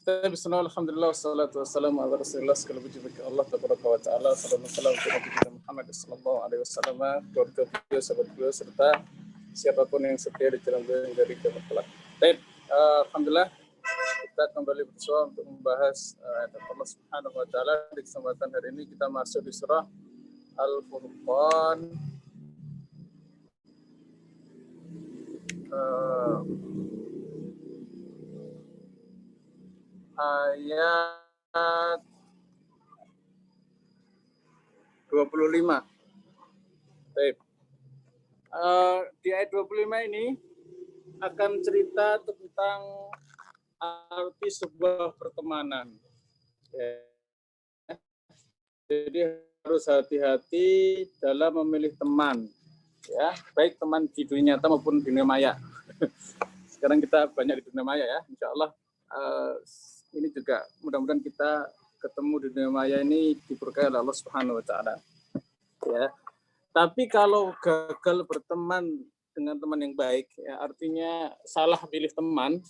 Bismillah, alhamdulillah, wassalatu wassalamu ala rasulillah, segala puji bagi Allah tabaraka wa ta'ala, sallallahu alaihi wa Muhammad sallallahu alaihi wasallam, keluarga beliau, sahabat beliau, serta siapapun yang setia di jalan beliau dari kiamat kelak. Baik, alhamdulillah kita kembali bersua untuk membahas ayat Allah Subhanahu wa taala. Di kesempatan hari ini kita masuk di surah Al-Furqan ayat 25. Baik. Di ayat 25 ini akan cerita tentang arti sebuah pertemanan. Ya. Jadi harus hati-hati dalam memilih teman. Ya, baik teman di dunia nyata maupun di dunia maya. Sekarang kita banyak di dunia maya ya. Insya Allah ini juga mudah-mudahan kita ketemu di dunia maya ini diberkahi oleh Allah Subhanahu wa taala. Ya. Tapi kalau gagal berteman dengan teman yang baik, ya artinya salah pilih teman,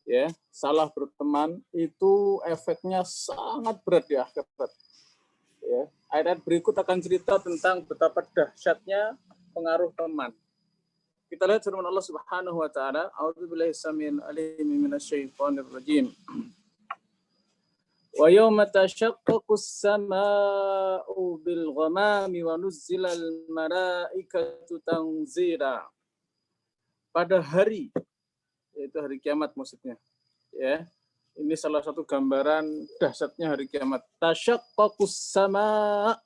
ya, salah berteman itu efeknya sangat berat di akhirat. Ya. Ayat berikut akan cerita tentang betapa dahsyatnya pengaruh teman. Kita lihat firman Allah Subhanahu wa taala, a'udzubillahi samil alim minasyaitonir rajim. Wa yawma tashaqqaqus samaa'u bil ghamami wa nuzzilal malaikatu tanzila. Pada hari, yaitu hari kiamat maksudnya. Ya. Ini salah satu gambaran dahsyatnya hari kiamat. Tashaqqaqus sama',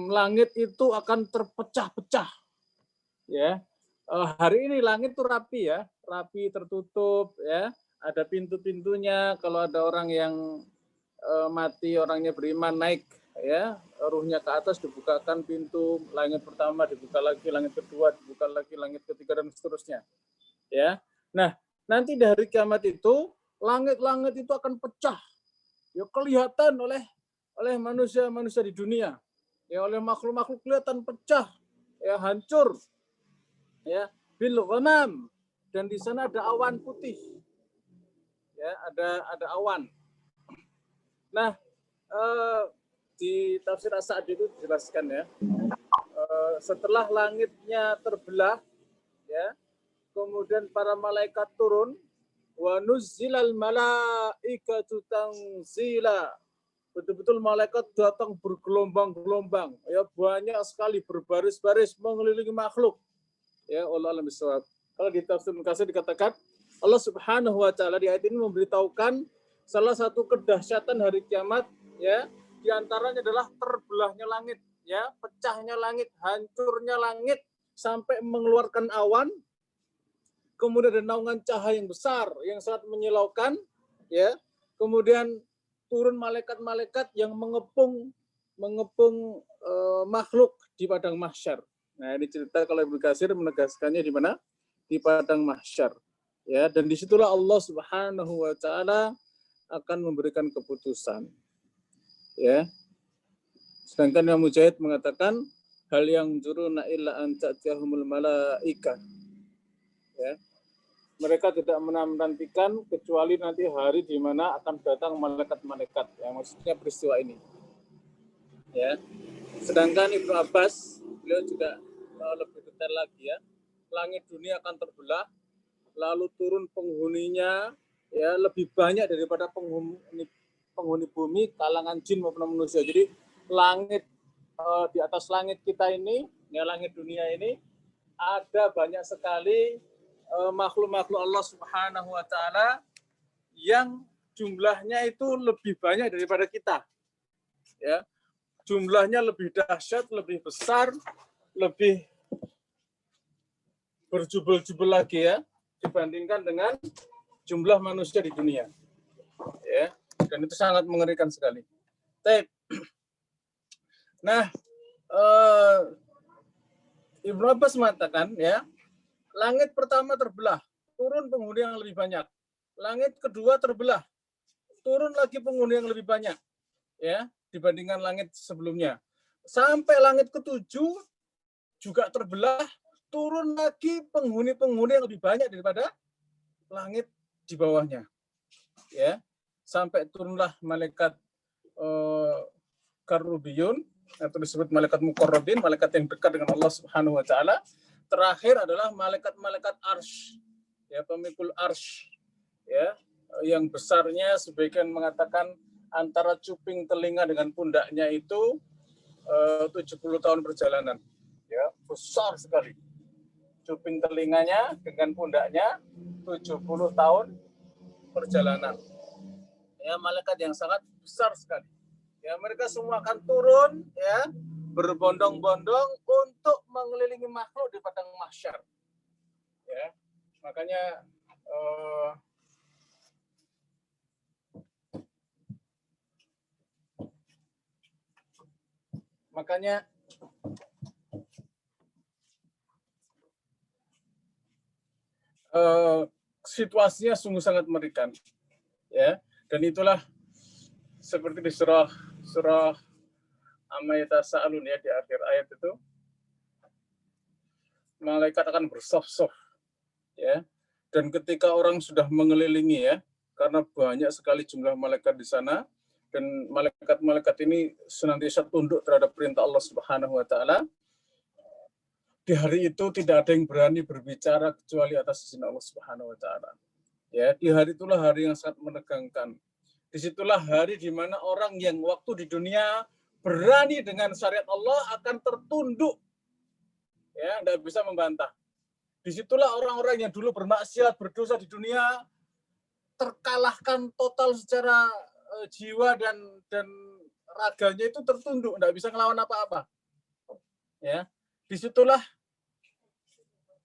langit itu akan terpecah-pecah. Ya. Hari ini langit itu rapi ya, rapi tertutup ya. Ada pintu-pintunya, kalau ada orang yang mati, orangnya beriman naik ya, ruhnya ke atas dibukakan pintu, langit pertama dibuka lagi, langit kedua dibuka lagi, langit ketiga dan seterusnya. Ya. Nah, nanti dari kiamat itu langit-langit itu akan pecah. Ya kelihatan oleh manusia-manusia di dunia. Ya oleh makhluk-makhluk kelihatan pecah, ya hancur. Ya, bil ghamam, dan di sana ada awan putih. Ya, ada awan. Nah, di tafsir As-Sa'di itu dijelaskan ya. Setelah langitnya terbelah, ya, kemudian para malaikat turun, wa nuzzilal malaikatu tanzila. Betul-betul malaikat datang bergelombang-gelombang, ya banyak sekali berbaris-baris mengelilingi makhluk. Ya, Allah alam bisawab. Kalau di tafsir Mukatsir dikatakan Allah Subhanahu wa taala di ayat ini memberitahukan salah satu kedahsyatan hari kiamat, ya, di antaranya adalah terbelahnya langit, ya, pecahnya langit, hancurnya langit sampai mengeluarkan awan, kemudian ada naungan cahaya yang besar yang sangat menyilaukan, ya. Kemudian turun malaikat-malaikat yang mengepung makhluk di padang mahsyar. Nah, ini cerita kalau Ibnu Katsir menegaskannya di mana? Di padang mahsyar. Ya, dan disitulah Allah Subhanahu wa taala akan memberikan keputusan. Ya. Sedangkan Imam Mujahid mengatakan hal yang juruna illa an ta'tiyahumul malaika. Ya. Mereka tidak menantikan kecuali nanti hari di mana akan datang malaikat-malaikat. Ya, maksudnya peristiwa ini. Ya. Sedangkan Ibnu Abbas beliau juga lebih detail lagi ya. Langit dunia akan terbelah, lalu turun penghuninya ya lebih banyak daripada penghuni bumi, kalangan jin maupun manusia. Jadi langit di atas langit kita ini, ya langit dunia ini ada banyak sekali makhluk-makhluk Allah Subhanahu wa taala yang jumlahnya itu lebih banyak daripada kita. Ya. Jumlahnya lebih dahsyat, lebih besar, lebih berjubel-jubel lagi ya dibandingkan dengan jumlah manusia di dunia. Ya, dan itu sangat mengerikan sekali. Nah, Ibnu Abbas mengatakan ya, langit pertama terbelah, turun penghuni yang lebih banyak. Langit kedua terbelah, turun lagi penghuni yang lebih banyak ya dibandingkan langit sebelumnya. Sampai langit ketujuh juga terbelah, turun lagi penghuni-penghuni yang lebih banyak daripada langit di bawahnya. ya, sampai turunlah malaikat karubiyun atau disebut malaikat muqarrabin, malaikat yang dekat dengan Allah Subhanahu wa taala. Terakhir adalah malaikat-malaikat arsy, ya, pemikul arsy, ya, yang besarnya sebagian mengatakan antara cuping telinga dengan pundaknya itu 70 tahun perjalanan, ya, besar sekali. Cuping telinganya dengan pundaknya 70 tahun perjalanan. Ya, malaikat yang sangat besar sekali. Ya, mereka semua akan turun, ya, berbondong-bondong untuk mengelilingi makhluk di padang mahsyar. Ya, makanya situasinya sungguh sangat mengerikan, ya, dan itulah seperti di surah Amma yatasaalun, ya, di akhir ayat itu malaikat akan bersaf-saf, ya, dan ketika orang sudah mengelilingi, ya, karena banyak sekali jumlah malaikat di sana, dan malaikat-malaikat ini senantiasa tunduk terhadap perintah Allah Subhanahu wa taala. Di hari itu tidak ada yang berani berbicara kecuali atas izin Allah Subhanahu wa taala. Ya, di hari itulah hari yang sangat menegangkan. Disitulah hari di mana orang yang waktu di dunia berani dengan syariat Allah akan tertunduk, ya, tidak bisa membantah. Disitulah orang-orang yang dulu bermaksiat, berdosa di dunia terkalahkan total secara jiwa dan raganya itu tertunduk, tidak bisa ngelawan apa-apa. Ya, disitulah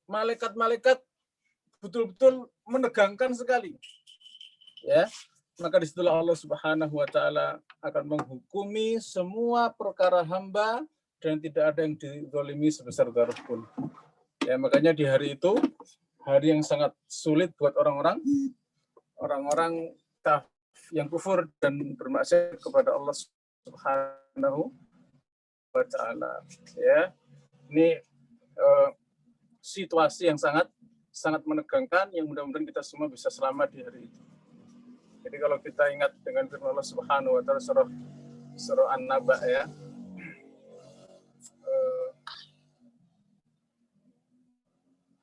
malaikat-malaikat betul-betul menegangkan sekali. Ya, maka disitulah Allah Subhanahu wa taala akan menghukumi semua perkara hamba dan tidak ada yang dizalimi sebesar zarah pun. Ya, makanya di hari itu hari yang sangat sulit buat orang-orang yang kufur dan bermaksiat kepada Allah Subhanahu wa taala. Ya, ini situasi yang sangat menegangkan yang mudah-mudahan kita semua bisa selamat di hari itu. Jadi kalau kita ingat dengan firman Allah Subhanahu wa taala surah An-Naba, ya,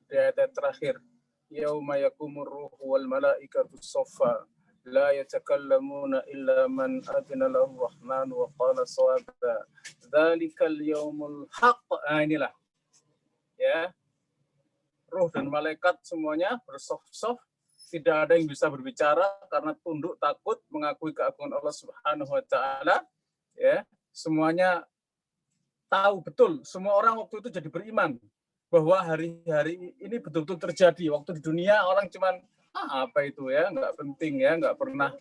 di ayat terakhir, yauma yakumur ruhu wal malaikatu shaffa la yatakallamuna illa man adina lahu rahman wa qala shawaba dzalikal yaumul haqq. Inilah, ya, ruh dan malaikat semuanya bersaf-saf, tidak ada yang bisa berbicara karena tunduk takut mengakui keagungan Allah Subhanahu wa taala, ya. Semuanya tahu betul, semua orang waktu itu jadi beriman bahwa hari-hari ini betul-betul terjadi. Waktu di dunia orang cuman apa itu, ya, nggak penting, ya, nggak pernah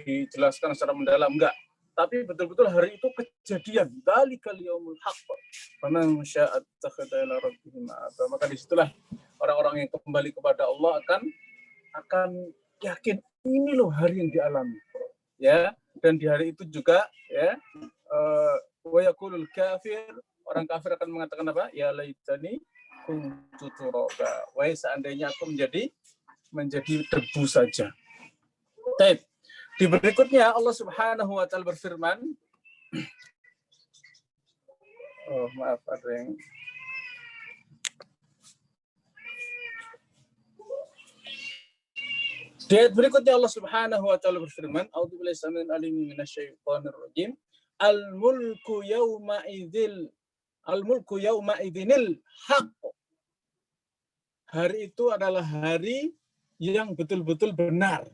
dijelaskan secara mendalam, enggak. Tapi betul-betul hari itu kejadian. Dzalikal yaumul haqq. Faman syaa'a ittakhadha ila rabbih ma'aba. Maka disitulah orang-orang yang kembali kepada Allah akan yakin ini loh hari yang dialami. Ya, dan di hari itu juga, ya, wa yaqulul kafir, orang kafir akan mengatakan apa? Ya laitani kuntu turaba. Wahai seandainya aku menjadi debu saja. Baik. Di berikutnya Allah Subhanahu wa taala berfirman, maaf, ada yang di ayat berikutnya Allah Subhanahu wa taala berfirman, a'udzubillahi samil alim minasyaitonir rajim, al-mulku yawma idzinil haqq. Hari itu adalah hari yang betul-betul benar,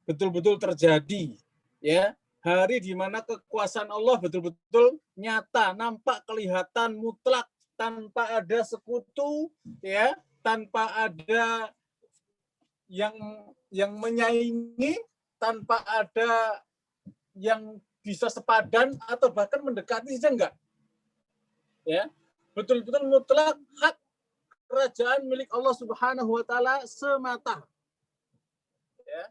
betul-betul terjadi, ya, hari di mana kekuasaan Allah betul-betul nyata, nampak, kelihatan, mutlak, tanpa ada sekutu, ya, tanpa ada yang menyaingi, tanpa ada yang bisa sepadan atau bahkan mendekati saja enggak. Ya, betul-betul mutlak, hak kerajaan milik Allah Subhanahu wa taala semata. Ya.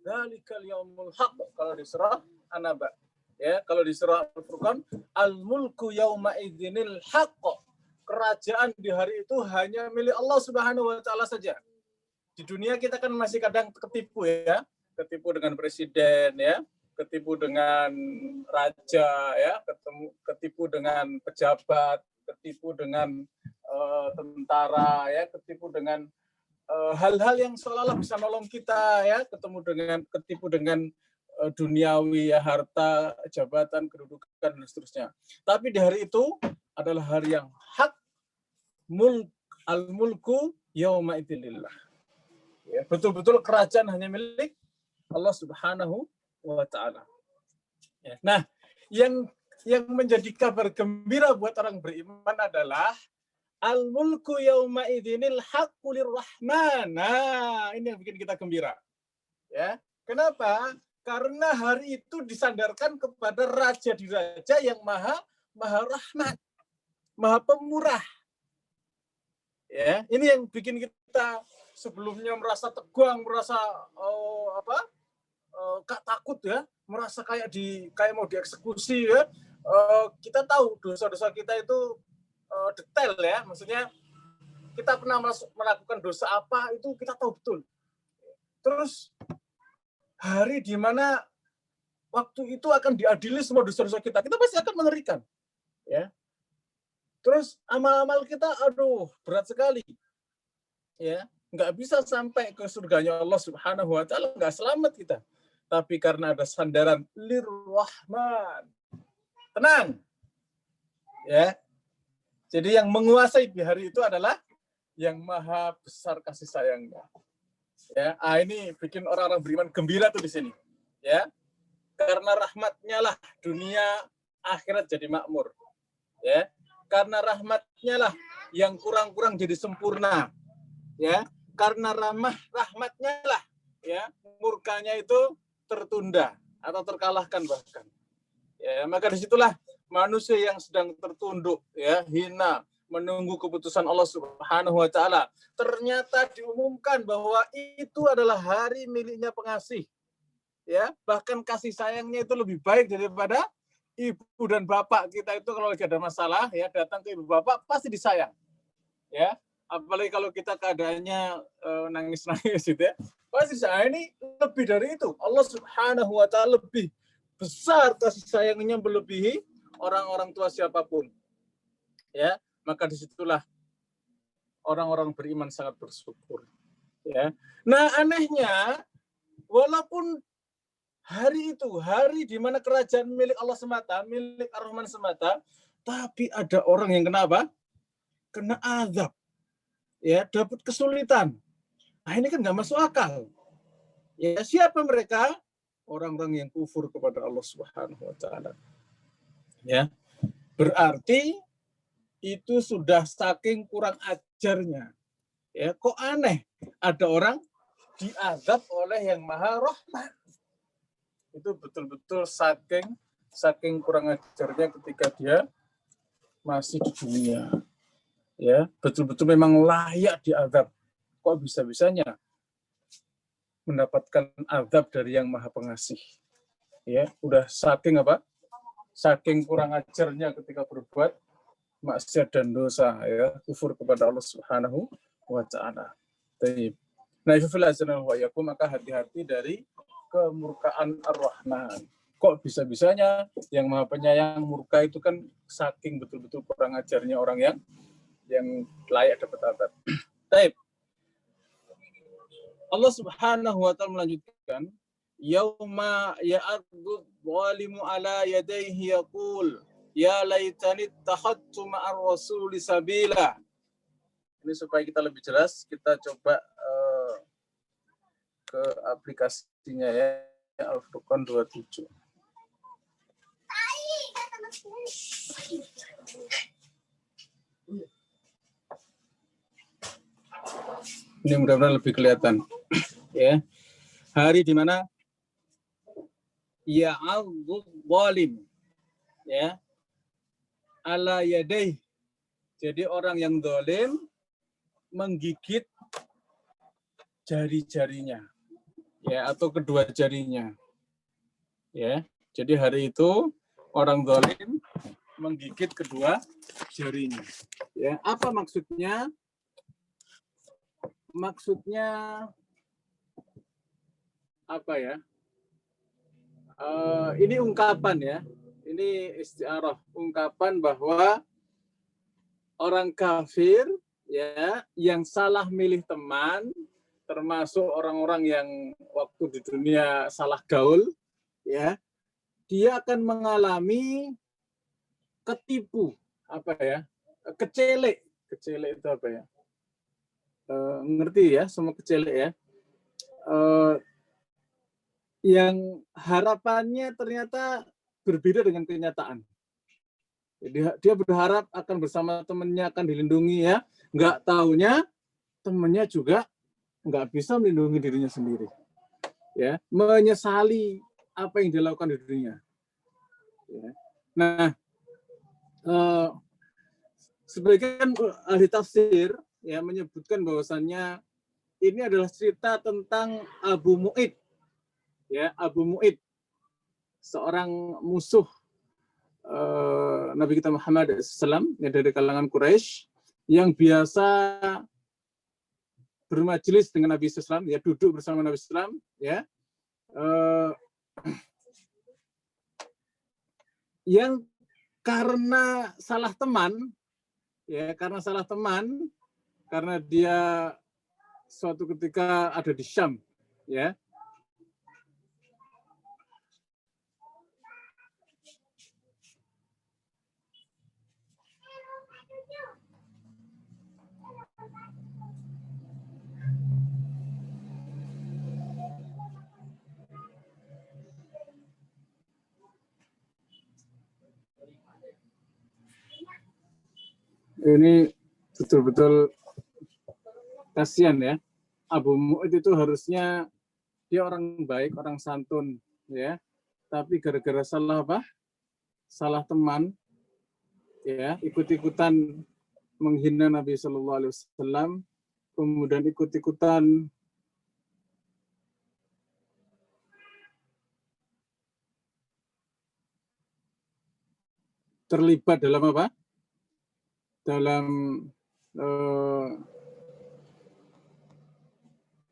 Dzalikal yaumul haqq kalau di surah An-Naba. Ya, kalau di surah Al-Furqan, al-mulku yauma idzinil haqq. Kerajaan di hari itu hanya milik Allah Subhanahu wa taala saja. di dunia kita kan masih kadang ketipu ya, ketipu dengan presiden ya, ketipu dengan raja ya, ketipu dengan pejabat, ketipu dengan tentara ya, ketipu dengan hal-hal yang seolah-olah bisa nolong kita ya, ketipu dengan duniawi ya, harta, jabatan, kedudukan dan seterusnya. Tapi di hari itu adalah hari yang hak, al-mulku yauma idzilillah. Ya, betul-betul kerajaan hanya milik Allah Subhanahu wa taala. Ya. Nah, yang menjadi kabar gembira buat orang beriman adalah al-mulku yauma idzinil haqqu lirrahman. Nah, ini yang bikin kita gembira. Ya. Kenapa? Karena hari itu disandarkan kepada raja di raja yang maha rahmat, maha pemurah. Ya, ini yang bikin kita sebelumnya merasa tegang, merasa takut ya, merasa kayak mau dieksekusi ya. Kita tahu dosa-dosa kita itu detail ya, maksudnya kita pernah melakukan dosa apa itu kita tahu betul. Terus hari di mana waktu itu akan diadili semua dosa-dosa kita pasti akan mengerikan, ya. Terus amal-amal kita, aduh berat sekali, ya, nggak bisa sampai ke surganya Allah Subhanahu Wa Taala, nggak selamat kita. Tapi karena ada sandaran lirrahman, tenang, ya. Jadi yang menguasai di hari itu adalah yang maha besar kasih sayangnya. Ya, ini bikin orang-orang beriman gembira tuh di sini. Ya, karena rahmatnya lah dunia akhirat jadi makmur. Ya, karena rahmatnya lah yang kurang-kurang jadi sempurna. Ya, karena rahmatnya lah ya murkanya itu tertunda atau terkalahkan bahkan. Ya, maka disitulah manusia yang sedang tertunduk, ya, hina, menunggu keputusan Allah Subhanahu Wa Taala. Ternyata diumumkan bahwa itu adalah hari miliknya pengasih, ya, bahkan kasih sayangnya itu lebih baik daripada ibu dan bapak kita itu. Kalau lagi ada masalah, ya, datang ke ibu bapak pasti disayang, ya. Apalagi kalau kita keadaannya nangis-nangis gitu ya, pasti disayang. Ini lebih dari itu. Allah Subhanahu Wa Taala lebih besar kasih sayangnya, melebihi orang-orang tua siapapun, ya. Maka disitulah orang-orang beriman sangat bersyukur, ya. Nah, anehnya walaupun hari itu hari di mana kerajaan milik Allah semata, milik Ar-Rahman semata, tapi ada orang yang kenapa? Kena azab, ya, dapat kesulitan. Nah, ini kan nggak masuk akal. Ya, siapa mereka? Orang-orang yang kufur kepada Allah Subhanahu Wa Taala. Ya, berarti itu sudah saking kurang ajarnya. Ya, kok aneh ada orang diazab oleh yang maha rahmat. Itu betul-betul saking kurang ajarnya ketika dia masih di dunia. Ya, betul-betul memang layak diazab. Kok bisa-bisanya mendapatkan azab dari yang maha pengasih. Ya, udah saking apa? Saking kurang ajarnya ketika berbuat maksiat dan dosa, ya, kufur kepada Allah Subhanahu Wa Taala. Nah, maka hati-hati dari kemurkaan Ar-Rahman. Kok bisa-bisanya yang maha penyayang murka? Itu kan saking betul-betul kurang ajarnya orang yang layak dapat azab. Baik. Allah Subhanahu Wa Taala melanjutkan, yauma ya'addu dhalimu ala yadayhi yaqul ya laitani ittakhadtu ma'ar rasuli sabila. Ini supaya kita lebih jelas, kita coba ke aplikasinya, ya, Al-Furqan 27. Ini mudah-mudahan lebih kelihatan. Ya. Hari di mana ya'addu dhalim, ya, ala yadayhi. Jadi orang yang zalim menggigit jari-jarinya, ya, atau kedua jarinya, ya. Jadi hari itu orang zalim menggigit kedua jarinya, ya. Apa maksudnya? maksudnya apa ya? Ini ungkapan ya. Ini istiarah, ungkapan bahwa orang kafir ya yang salah milih teman, termasuk orang-orang yang waktu di dunia salah gaul, ya, dia akan mengalami ketipu, apa ya, kecelek itu apa ya? Ngerti ya, semua kecelek ya. Yang harapannya ternyata berbeda dengan kenyataan. Dia berharap akan bersama temannya, akan dilindungi ya. Nggak taunya temannya juga nggak bisa melindungi dirinya sendiri. Ya, menyesali apa yang dilakukan di dunia. Ya. Nah, sebagian ahli tafsir ya menyebutkan bahwasannya ini adalah cerita tentang Abu Mu'id. Ya, Abu Mu'id, seorang musuh Nabi kita Muhammad SAW ya, dari kalangan Quraisy yang biasa bermajelis dengan Nabi SAW, ya, duduk bersama Nabi SAW, ya, yang karena salah teman, ya, karena dia suatu ketika ada di Syam, ya. Ini betul-betul kasihan ya. Abu Mu'id itu harusnya dia orang baik, orang santun, ya. Tapi gara-gara salah apa? Salah teman, ya, ikut-ikutan menghina Nabi Shallallahu Alaihi Wasallam, kemudian ikut-ikutan terlibat dalam apa? Dalam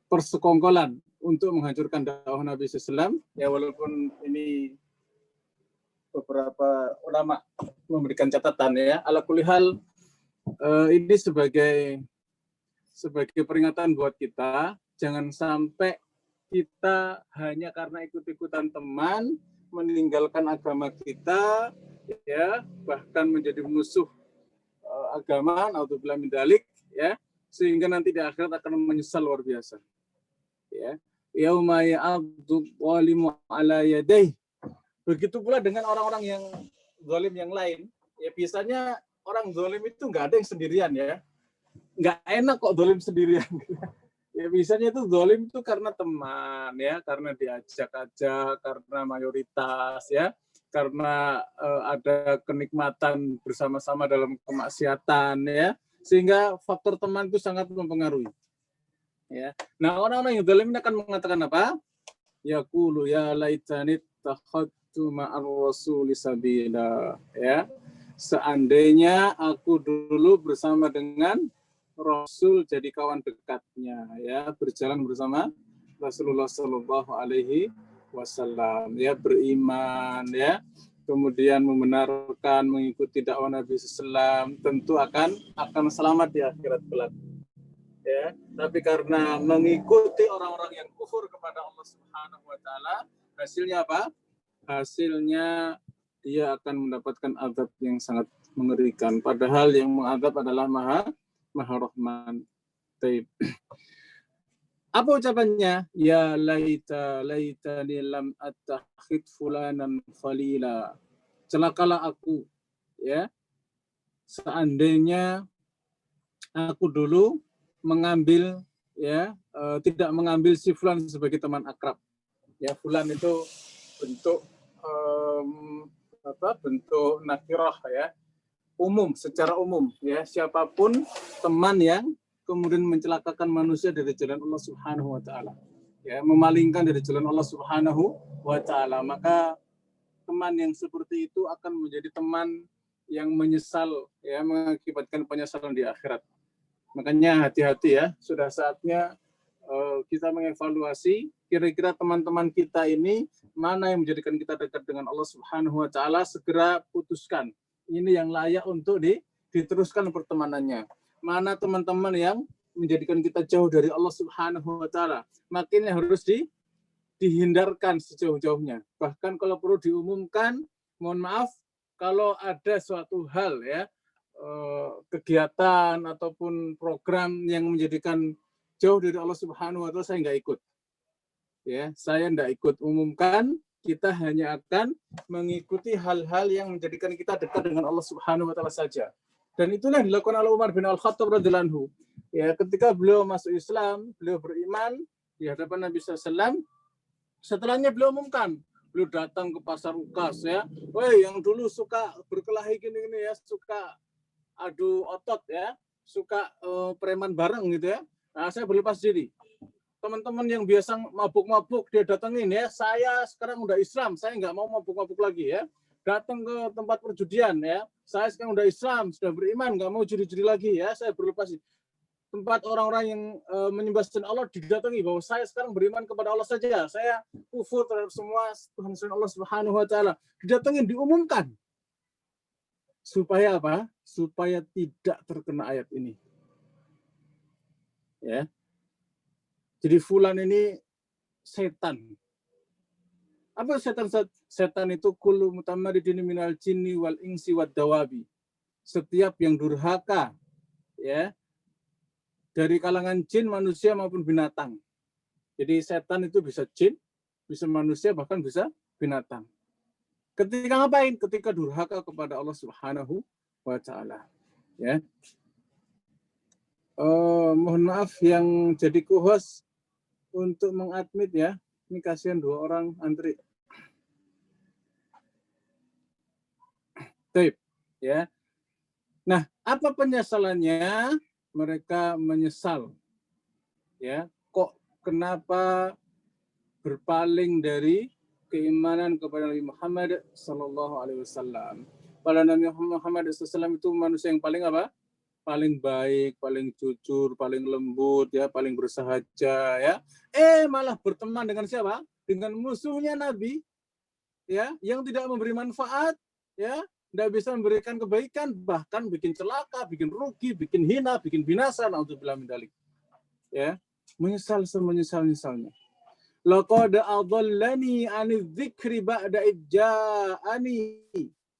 persekongkolan untuk menghancurkan dakwah Nabi SAW. Ya, walaupun ini beberapa ulama memberikan catatan ya. Ala kulli hal, ini sebagai peringatan buat kita, jangan sampai kita hanya karena ikut-ikutan teman meninggalkan agama kita, ya, bahkan menjadi musuh agama, naudzubillah min dzalik, ya, sehingga nanti di akhirat akan menyesal luar biasa. Ya, yauma ya'addu dhalimu ala yadayhi. Begitu pula dengan orang-orang yang zalim yang lain. Ya, biasanya orang zalim itu nggak ada yang sendirian ya. Nggak enak kok zalim sendirian. Ya, biasanya itu zalim itu karena teman ya, karena diajak-ajak, karena mayoritas ya, karena ada kenikmatan bersama-sama dalam kemaksiatan ya, sehingga faktor teman itu sangat mempengaruhi. Ya. Nah, orang-orang yang zalim ini akan mengatakan apa? Yaqulu ya laitani takhadtu ma'ar rasuli sabila, ya. Seandainya aku dulu bersama dengan Rasul jadi kawan dekatnya, ya, berjalan bersama Rasulullah Shallallahu Alaihi Wasallam, ya, beriman, ya, kemudian membenarkan, mengikuti dakwah Nabi SAW, tentu akan selamat di akhirat kelak. Ya, tapi karena mengikuti orang-orang yang kufur kepada Allah Subhanahu Wa Taala, hasilnya apa? Hasilnya dia akan mendapatkan azab yang sangat mengerikan. Padahal yang mengadab adalah Maha Rahman. Apa ucapannya? Ya laitani lam attakhid fulanan khalila. Celakalah aku, ya. Seandainya aku dulu mengambil, ya, tidak mengambil si fulan sebagai teman akrab. Ya, fulan itu bentuk bentuk nakirah ya. Umum, secara umum ya, siapapun teman yang kemudian mencelakakan manusia dari jalan Allah Subhanahu Wa Taala, ya, memalingkan dari jalan Allah Subhanahu Wa Taala, maka teman yang seperti itu akan menjadi teman yang menyesal, ya, mengakibatkan penyesalan di akhirat. Makanya hati-hati ya, sudah saatnya kita mengevaluasi kira-kira teman-teman kita ini mana yang menjadikan kita dekat dengan Allah Subhanahu wa taala, segera putuskan. Ini yang layak untuk diteruskan pertemanannya. Mana teman-teman yang menjadikan kita jauh dari Allah Subhanahu wa taala, makanya harus dihindarkan sejauh-jauhnya. Bahkan kalau perlu diumumkan, mohon maaf kalau ada suatu hal ya, kegiatan ataupun program yang menjadikan jauh dari Allah Subhanahu wa taala, saya nggak ikut. Ya, saya nggak ikut umumkan, kita hanya akan mengikuti hal-hal yang menjadikan kita dekat dengan Allah Subhanahu wa taala saja. Dan itulah yang dilakukan oleh Umar bin Al-Khattab radhiyallahu anhu. Ya, ketika beliau masuk Islam, beliau beriman di hadapan Nabi SAW, setelahnya beliau umumkan, beliau datang ke pasar Ukas ya, woi yang dulu suka berkelahi gini-gini ya, suka adu otot ya, suka preman bareng gitu ya. Nah, saya berlepas diri. Teman-teman yang biasa mabuk-mabuk dia datangin ya, saya sekarang udah Islam, saya nggak mau mabuk-mabuk lagi ya. Datang ke tempat perjudian ya, saya sekarang udah Islam, sudah beriman, nggak mau judi-judi lagi ya, saya berlepas diri. Tempat orang-orang yang menyembah selain Allah didatangi bahwa saya sekarang beriman kepada Allah saja, saya kufur terhadap semua Tuhan selain Allah Subhanahu wa taala. Didatangin, diumumkan. Supaya apa? Supaya tidak terkena ayat ini. Ya. Jadi fulan ini setan. Apa setan? Setan itu kullu mutamarridin minal jinni wal insi wad dawabi. Setiap yang durhaka ya, dari kalangan jin, manusia maupun binatang. Jadi setan itu bisa jin, bisa manusia, bahkan bisa binatang. Ketika ngapain? Ketika durhaka kepada Allah Subhanahu wa taala. Ya. Mohon maaf yang jadi co-host untuk mengadmit ya. Ini kasihan 2 orang antri. Taib, ya. Nah, apa penyesalannya? Mereka menyesal. Ya, kok kenapa berpaling dari keimanan kepada Nabi Muhammad sallallahu alaihi wasallam? Pada Nabi Muhammad SAW itu manusia yang paling apa? Paling baik, paling jujur, paling lembut, ya, paling bersahaja, ya. Malah berteman dengan siapa? Dengan musuhnya Nabi, ya, yang tidak memberi manfaat, ya, tidak bisa memberikan kebaikan, bahkan bikin celaka, bikin rugi, bikin hina, bikin binasa. Na'udzubillah min dzalik. Ya, menyesal semenyesal-nyesalnya. Laqad adallani 'anil dzikri ba'da idja'ani.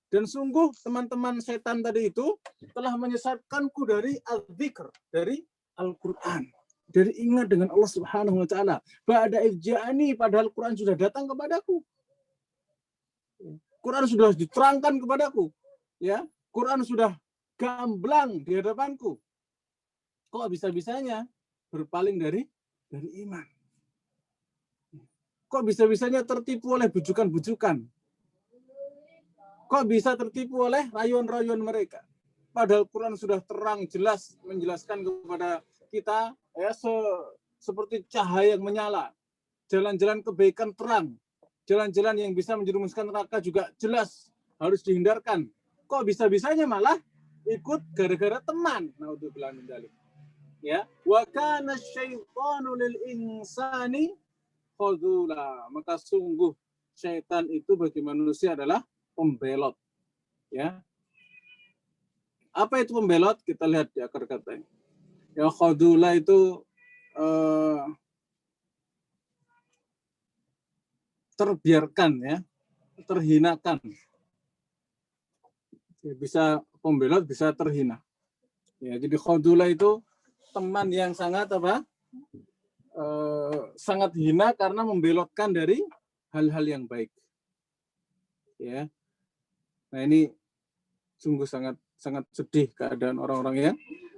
Dan sungguh teman-teman setan tadi itu telah menyesatkanku dari al-dzikr, dari Al-Quran, dari ingat dengan Allah Subhanahu wa taala. Ba'da idja'ani, padahal Quran sudah datang kepadaku. Quran sudah diterangkan kepadaku. Ya, Quran sudah gamblang di hadapanku. Kok bisa-bisanya berpaling dari iman? Kok bisa-bisanya tertipu oleh bujukan-bujukan? Kok bisa tertipu oleh rayuan-rayuan mereka? Padahal Quran sudah terang jelas menjelaskan kepada kita ya, seperti cahaya yang menyala. Jalan-jalan kebaikan terang. Jalan-jalan yang bisa menjerumuskan neraka juga jelas harus dihindarkan. Kok bisa-bisanya malah ikut gara-gara teman? Naudzubillah min dzalik. Ya, wa kana syaitanu lil insani khadzula. Maka sungguh syaitan itu bagi manusia adalah pembelot. Ya. Apa itu pembelot? Kita lihat di akar katanya. Ya, khadzula itu terbiarkan, ya, terhinakan. Ya, bisa pembelot, bisa terhina. Ya, jadi khadzula itu teman yang sangat apa? Sangat hina karena membelotkan dari hal-hal yang baik. Ya. Nah, ini sungguh sangat sedih keadaan orang-orang yang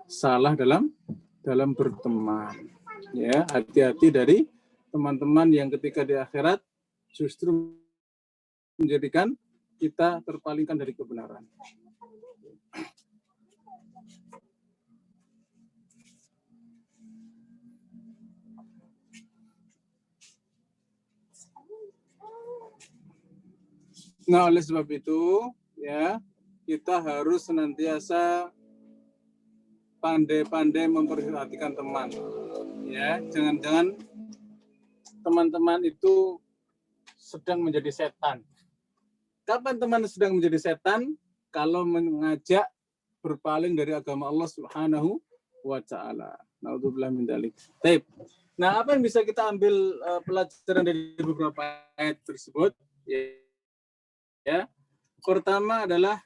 salah dalam berteman. Ya, hati-hati dari teman-teman yang ketika di akhirat justru menjadikan kita terpalingkan dari kebenaran. Nah, oleh sebab itu, ya, kita harus senantiasa pandai-pandai memperhatikan teman. Ya, jangan-jangan teman-teman itu sedang menjadi setan. Kapan teman sedang menjadi setan? Kalau mengajak berpaling dari agama Allah Subhanahu wa taala. Naudzubillah min dzalik. Baik. Nah, apa yang bisa kita ambil pelajaran dari beberapa ayat tersebut? Ya. Pertama adalah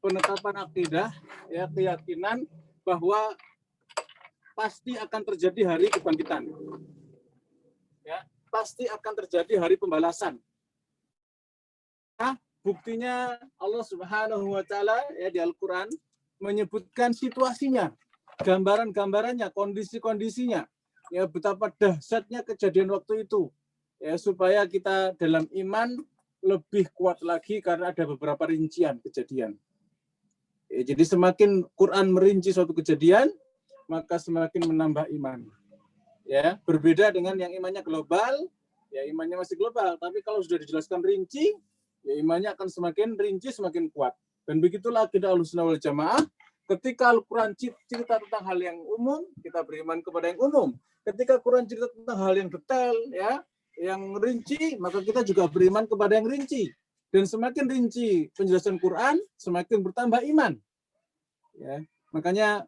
penetapan akidah, ya, keyakinan bahwa pasti akan terjadi hari kebangkitan. Ya, pasti akan terjadi hari pembalasan. Nah, buktinya Allah Subhanahu wa taala ya di Al-Qur'an menyebutkan situasinya, gambaran-gambarannya, kondisi-kondisinya. Ya, betapa dahsyatnya kejadian waktu itu. Ya, supaya kita dalam iman lebih kuat lagi karena ada beberapa rincian kejadian. Ya, jadi semakin Quran merinci suatu kejadian, maka semakin menambah iman. Ya, berbeda dengan yang imannya global, ya imannya masih global, tapi kalau sudah dijelaskan rinci, ya imannya akan semakin rinci, semakin kuat. Dan begitulah akidah Ahlussunnah wal Jamaah. Ketika Al-Quran cerita tentang hal yang umum, kita beriman kepada yang umum. Ketika Quran cerita tentang hal yang detail, ya, yang rinci, maka kita juga beriman kepada yang rinci. Dan semakin rinci penjelasan Quran, semakin bertambah iman. Ya, makanya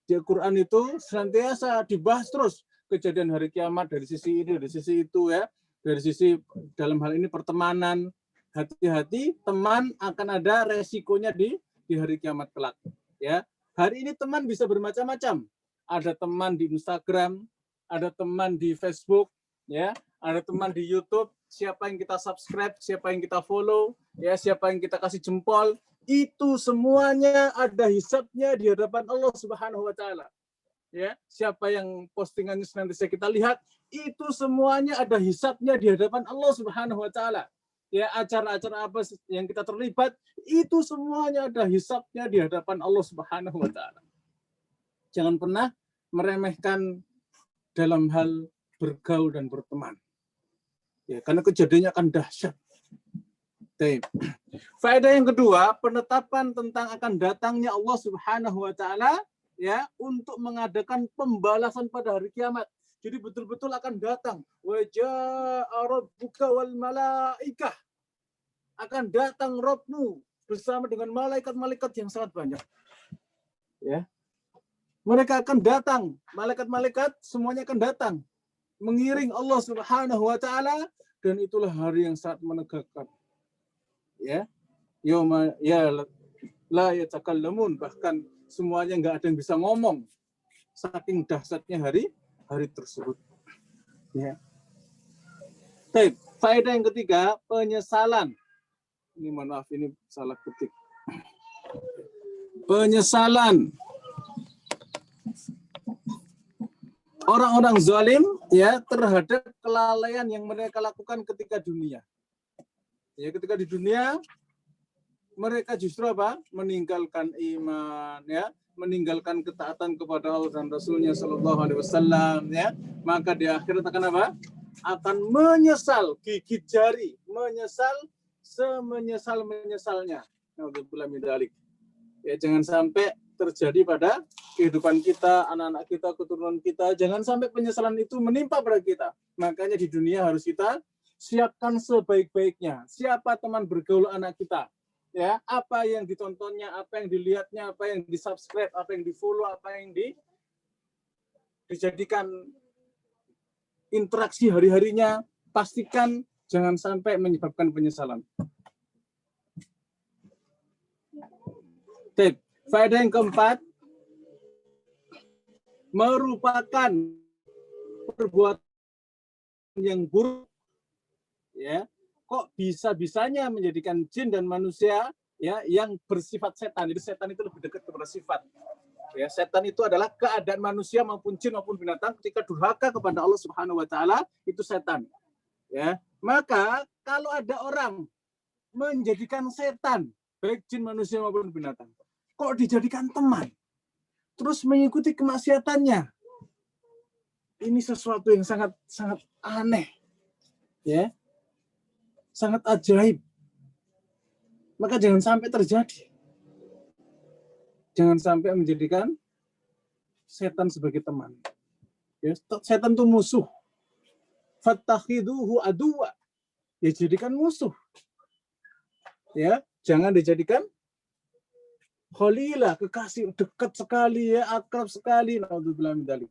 di Quran itu senantiasa dibahas terus kejadian hari kiamat dari sisi ini, dari sisi itu, ya, dari sisi dalam hal ini pertemanan. Hati-hati, teman akan ada resikonya di hari kiamat kelak. Ya, hari ini teman bisa bermacam-macam. Ada teman di Instagram, ada teman di Facebook, ya, ada teman di YouTube. Siapa yang kita subscribe, siapa yang kita follow, ya, siapa yang kita kasih jempol, itu semuanya ada hisabnya di hadapan Allah Subhanahu wa taala. Ya, siapa yang postingannya senantiasa kita lihat, itu semuanya ada hisabnya di hadapan Allah Subhanahu wa taala. Ya, acara-acara apa yang kita terlibat, itu semuanya ada hisabnya di hadapan Allah Subhanahu wa taala. Jangan pernah meremehkan dalam hal bergaul dan berteman. Ya, karena kejadiannya akan dahsyat. Faedah yang kedua, penetapan tentang akan datangnya Allah Subhanahu wa taala, ya, untuk mengadakan pembalasan pada hari kiamat. Jadi betul-betul akan datang. Wa jaa'a rabbuka wal malaikah. Akan datang Rabbmu bersama dengan malaikat-malaikat yang sangat banyak. Ya. Mereka akan datang, malaikat-malaikat semuanya akan datang mengiring Allah Subhanahu wa taala, dan itulah hari yang sangat menegakkan. Ya. Yauma ya la yatakallamun, bahkan semuanya enggak ada yang bisa ngomong. Saking dahsyatnya hari tersebut. Ya. Baik, faedah yang ketiga, penyesalan. Ini mohon maaf, ini salah ketik. Penyesalan. Orang-orang zalim, ya, terhadap kelalaian yang mereka lakukan ketika dunia. Ya, ketika di dunia mereka justru apa? Meninggalkan iman, ya, meninggalkan ketaatan kepada Allah dan Rasulnya Shallallahu Alaihi Wasallam, ya. Maka di akhirat akan apa? Akan menyesal, gigit jari, menyesal semenyesal-menyesalnya. Naudzubillah min dzalik. Ya, jangan sampai terjadi pada kehidupan kita, anak-anak kita, keturunan kita. Jangan sampai penyesalan itu menimpa pada kita. Makanya di dunia harus kita siapkan sebaik-baiknya. Siapa teman bergaul anak kita? Ya, apa yang ditontonnya, apa yang dilihatnya, apa yang di-subscribe, apa yang di-follow, apa yang dijadikan interaksi hari-harinya. Pastikan jangan sampai menyebabkan penyesalan. Tip. Faedah yang keempat, merupakan perbuatan yang buruk, ya, kok bisa-bisanya menjadikan jin dan manusia, ya, yang bersifat setan. Jadi setan itu lebih dekat kepada sifat. Ya, setan itu adalah keadaan manusia maupun jin maupun binatang ketika durhaka kepada Allah Subhanahu wa taala, itu setan. Ya, maka kalau ada orang menjadikan setan, baik jin, manusia maupun binatang, kok dijadikan teman, terus mengikuti kemaksiatannya, ini sesuatu yang sangat aneh, ya, sangat ajaib. Maka jangan sampai terjadi, jangan sampai menjadikan setan sebagai teman. Ya, setan itu musuh. Fattakhiduhu aduwa. Ya, jadikan musuh. Ya, jangan dijadikan khalilah, kekasih dekat sekali ya, akrab sekali. Naudzubillah min dzalik.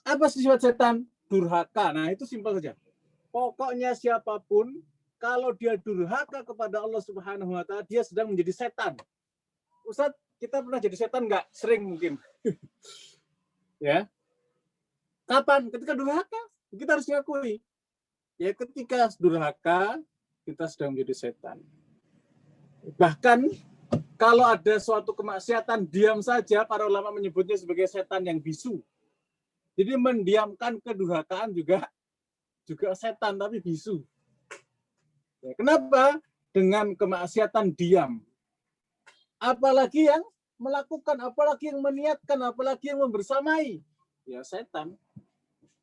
Apa sifat setan? Durhaka. Nah, itu simpel saja. Pokoknya siapapun kalau dia durhaka kepada Allah Subhanahu wa taala, dia sedang menjadi setan. Ustaz, kita pernah jadi setan nggak? Sering mungkin. Ya. Kapan? Ketika durhaka. Kita harus mengakui. Ya, ketika durhaka, kita sedang menjadi setan. Bahkan kalau ada suatu kemaksiatan, diam saja, para ulama menyebutnya sebagai setan yang bisu. Jadi mendiamkan kedurhakaan juga setan, tapi bisu. Ya, kenapa? Dengan kemaksiatan diam. Apalagi yang melakukan, apalagi yang meniatkan, apalagi yang membersamai. Ya, setan.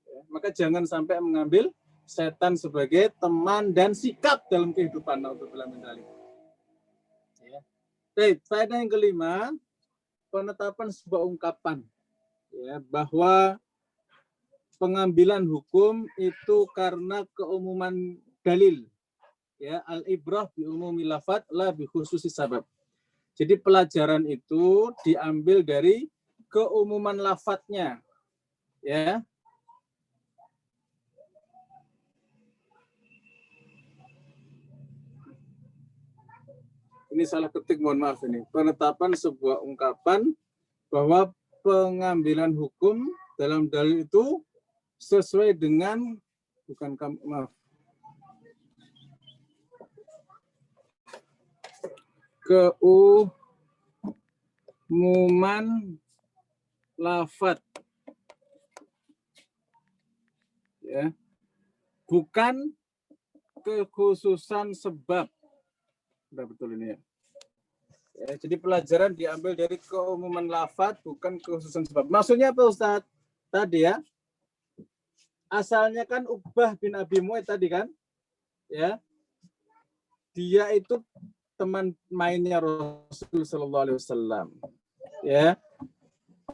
Ya, maka jangan sampai mengambil setan sebagai teman dan sikap dalam kehidupan. Naudzubillah min dzalik. Baik, faedah yang kelima, penetapan sebuah ungkapan ya, bahwa pengambilan hukum itu karena keumuman dalil. Ya, al-ibrah bi umumi lafadz la bi khususi sabab. Jadi pelajaran itu diambil dari keumuman lafadznya. Ya. Ini salah ketik, mohon maaf ini. Penetapan sebuah ungkapan bahwa pengambilan hukum dalam dalil itu sesuai dengan keumuman lafadz. Ya. Bukan kekhususan sebab. Sudah betul ini ya. Ya, jadi pelajaran diambil dari keumuman lafadz, bukan kekhususan sebab. Maksudnya apa Ustaz? Tadi ya, asalnya kan Uqbah bin Abi Mu'ayth tadi kan, ya, dia itu teman mainnya Rasul Sallallahu Alaihi Wasallam, ya.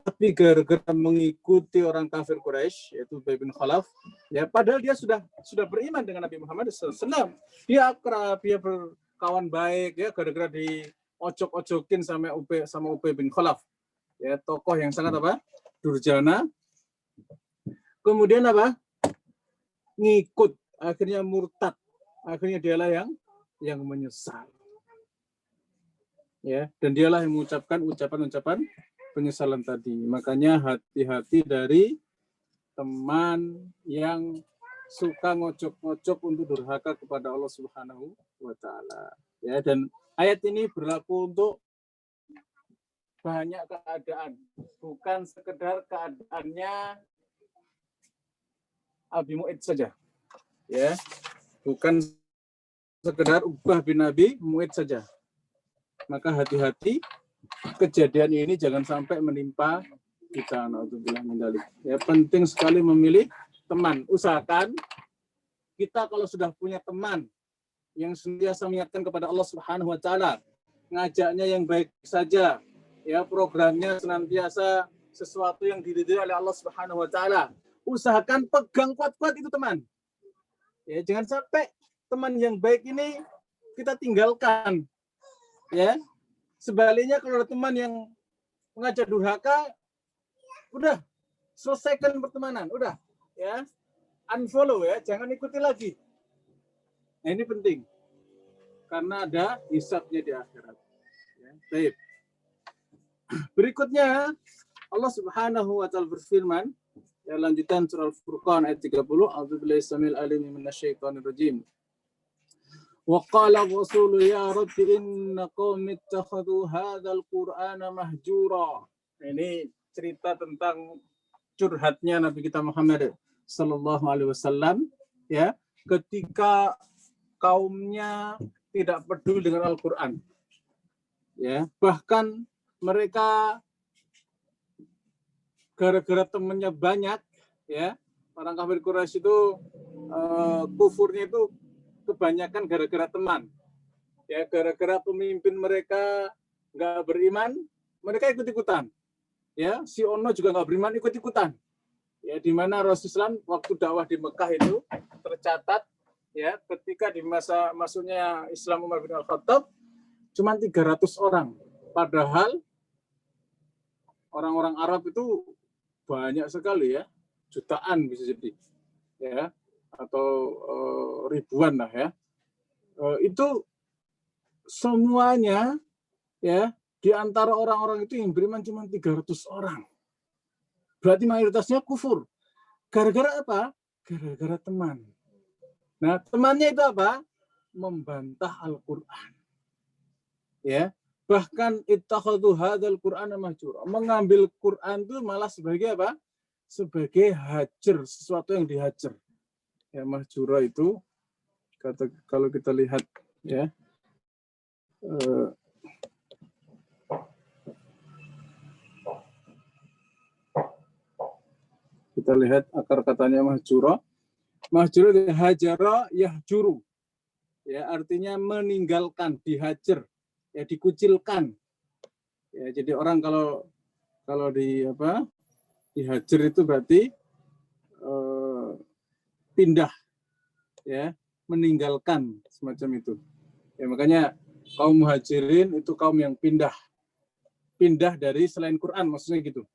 Tapi gara-gara mengikuti orang kafir Quraisy, yaitu Ubay bin Khalaf, ya, padahal dia sudah beriman dengan Nabi Muhammad SAW. Dia akrab, dia berkawan baik, ya, gara-gara diocok-ocokin sama Ubay bin Khalaf, ya, tokoh yang sangat apa? Durjana. Kemudian apa? Ngikut, akhirnya murtad, akhirnya dialah yang menyesal. Ya, dan dialah yang mengucapkan ucapan-ucapan penyesalan tadi. Makanya hati-hati dari teman yang suka ngocok-ngocok untuk durhaka kepada Allah Subhanahu wa taala. Ya, dan ayat ini berlaku untuk banyak keadaan, bukan sekedar keadaannya Abi Mu'ayth saja. Ya. Bukan sekedar Uqbah bin Abi Mu'ayth saja. Maka hati-hati, kejadian ini jangan sampai menimpa kita. Naudzubillah min dzalik. Ya, penting sekali memilih teman. Usahakan kita kalau sudah punya teman yang senantiasa mengingatkan kepada Allah Subhanahu wa taala, ngajaknya yang baik saja, ya, programnya senantiasa sesuatu yang diridhai oleh Allah Subhanahu wa taala. Usahakan pegang kuat-kuat itu teman. Ya, jangan sampai teman yang baik ini kita tinggalkan. Ya. Sebaliknya kalau ada teman yang mengajak durhaka, udah selesaikan pertemanan, udah, ya. Unfollow, ya, jangan ikuti lagi. Nah, ini penting. Karena ada hisabnya di akhirat. Ya. Baik. Berikutnya Allah Subhanahu wa taala berfirman, ya, lanjutan surah Al-Furqan ayat 30, A'udzubillahi samil alim minasyaitonir rajim. Wa qala rasulu ya rabbi inna qaumi ittakhadhu hadzal qur'ana mahjura. Ini cerita tentang curhatnya Nabi kita Muhammad sallallahu alaihi wasallam, ya, ketika kaumnya tidak peduli dengan Al-Qur'an. Ya, bahkan mereka gara-gara temannya banyak, ya, orang kafir Quraisy itu kufurnya itu kebanyakan gara-gara teman, ya, gara-gara pemimpin mereka nggak beriman, mereka ikut-ikutan, ya si Ono juga nggak beriman ikut-ikutan. Ya, di mana Rasulullah waktu dakwah di Mekah itu tercatat ya ketika di masa masuknya Islam Umar bin Al-Khattab cuma 300 orang. Padahal orang-orang Arab itu banyak sekali ya, jutaan bisa jadi ya atau ribuan lah ya. Itu semuanya ya di antara orang-orang itu yang beriman cuma 300 orang. Berarti mayoritasnya kufur. Gara-gara apa? Gara-gara teman. Nah, temannya itu apa? Membantah Al-Qur'an. Ya. Bahkan ittakhadhu hadzal Qur'ana mahjura. Mengambil Quran itu malah sebagai apa? Sebagai hajar, sesuatu yang dihajar. Ya, mahjura itu kalau kita lihat ya kita lihat akar katanya mahjura. Mahjura hajara yahjuru. Ya, artinya meninggalkan, dihajar, ya dikucilkan. Ya, jadi orang kalau dihajar itu berarti pindah, ya, meninggalkan semacam itu. Ya, makanya kaum muhajirin itu kaum yang pindah dari selain Quran, maksudnya gitu.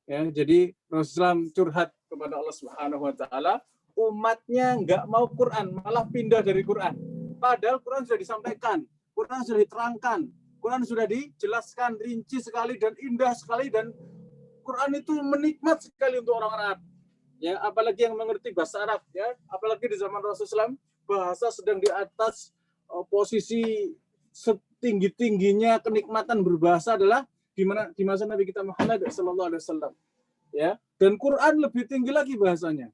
Ya, jadi Rasulullah curhat kepada Allah Subhanahu Wa Taala, umatnya nggak mau Quran, malah pindah dari Quran. Padahal Quran sudah disampaikan, Quran sudah diterangkan, Quran sudah dijelaskan rinci sekali dan indah sekali, dan Quran itu menikmat sekali untuk orang Arab. Ya, apalagi yang mengerti bahasa Arab, ya, apalagi di zaman Rasulullah bahasa sedang di atas posisi setinggi-tingginya kenikmatan berbahasa adalah di masa Nabi kita Muhammad SAW. Ya, dan Quran lebih tinggi lagi bahasanya.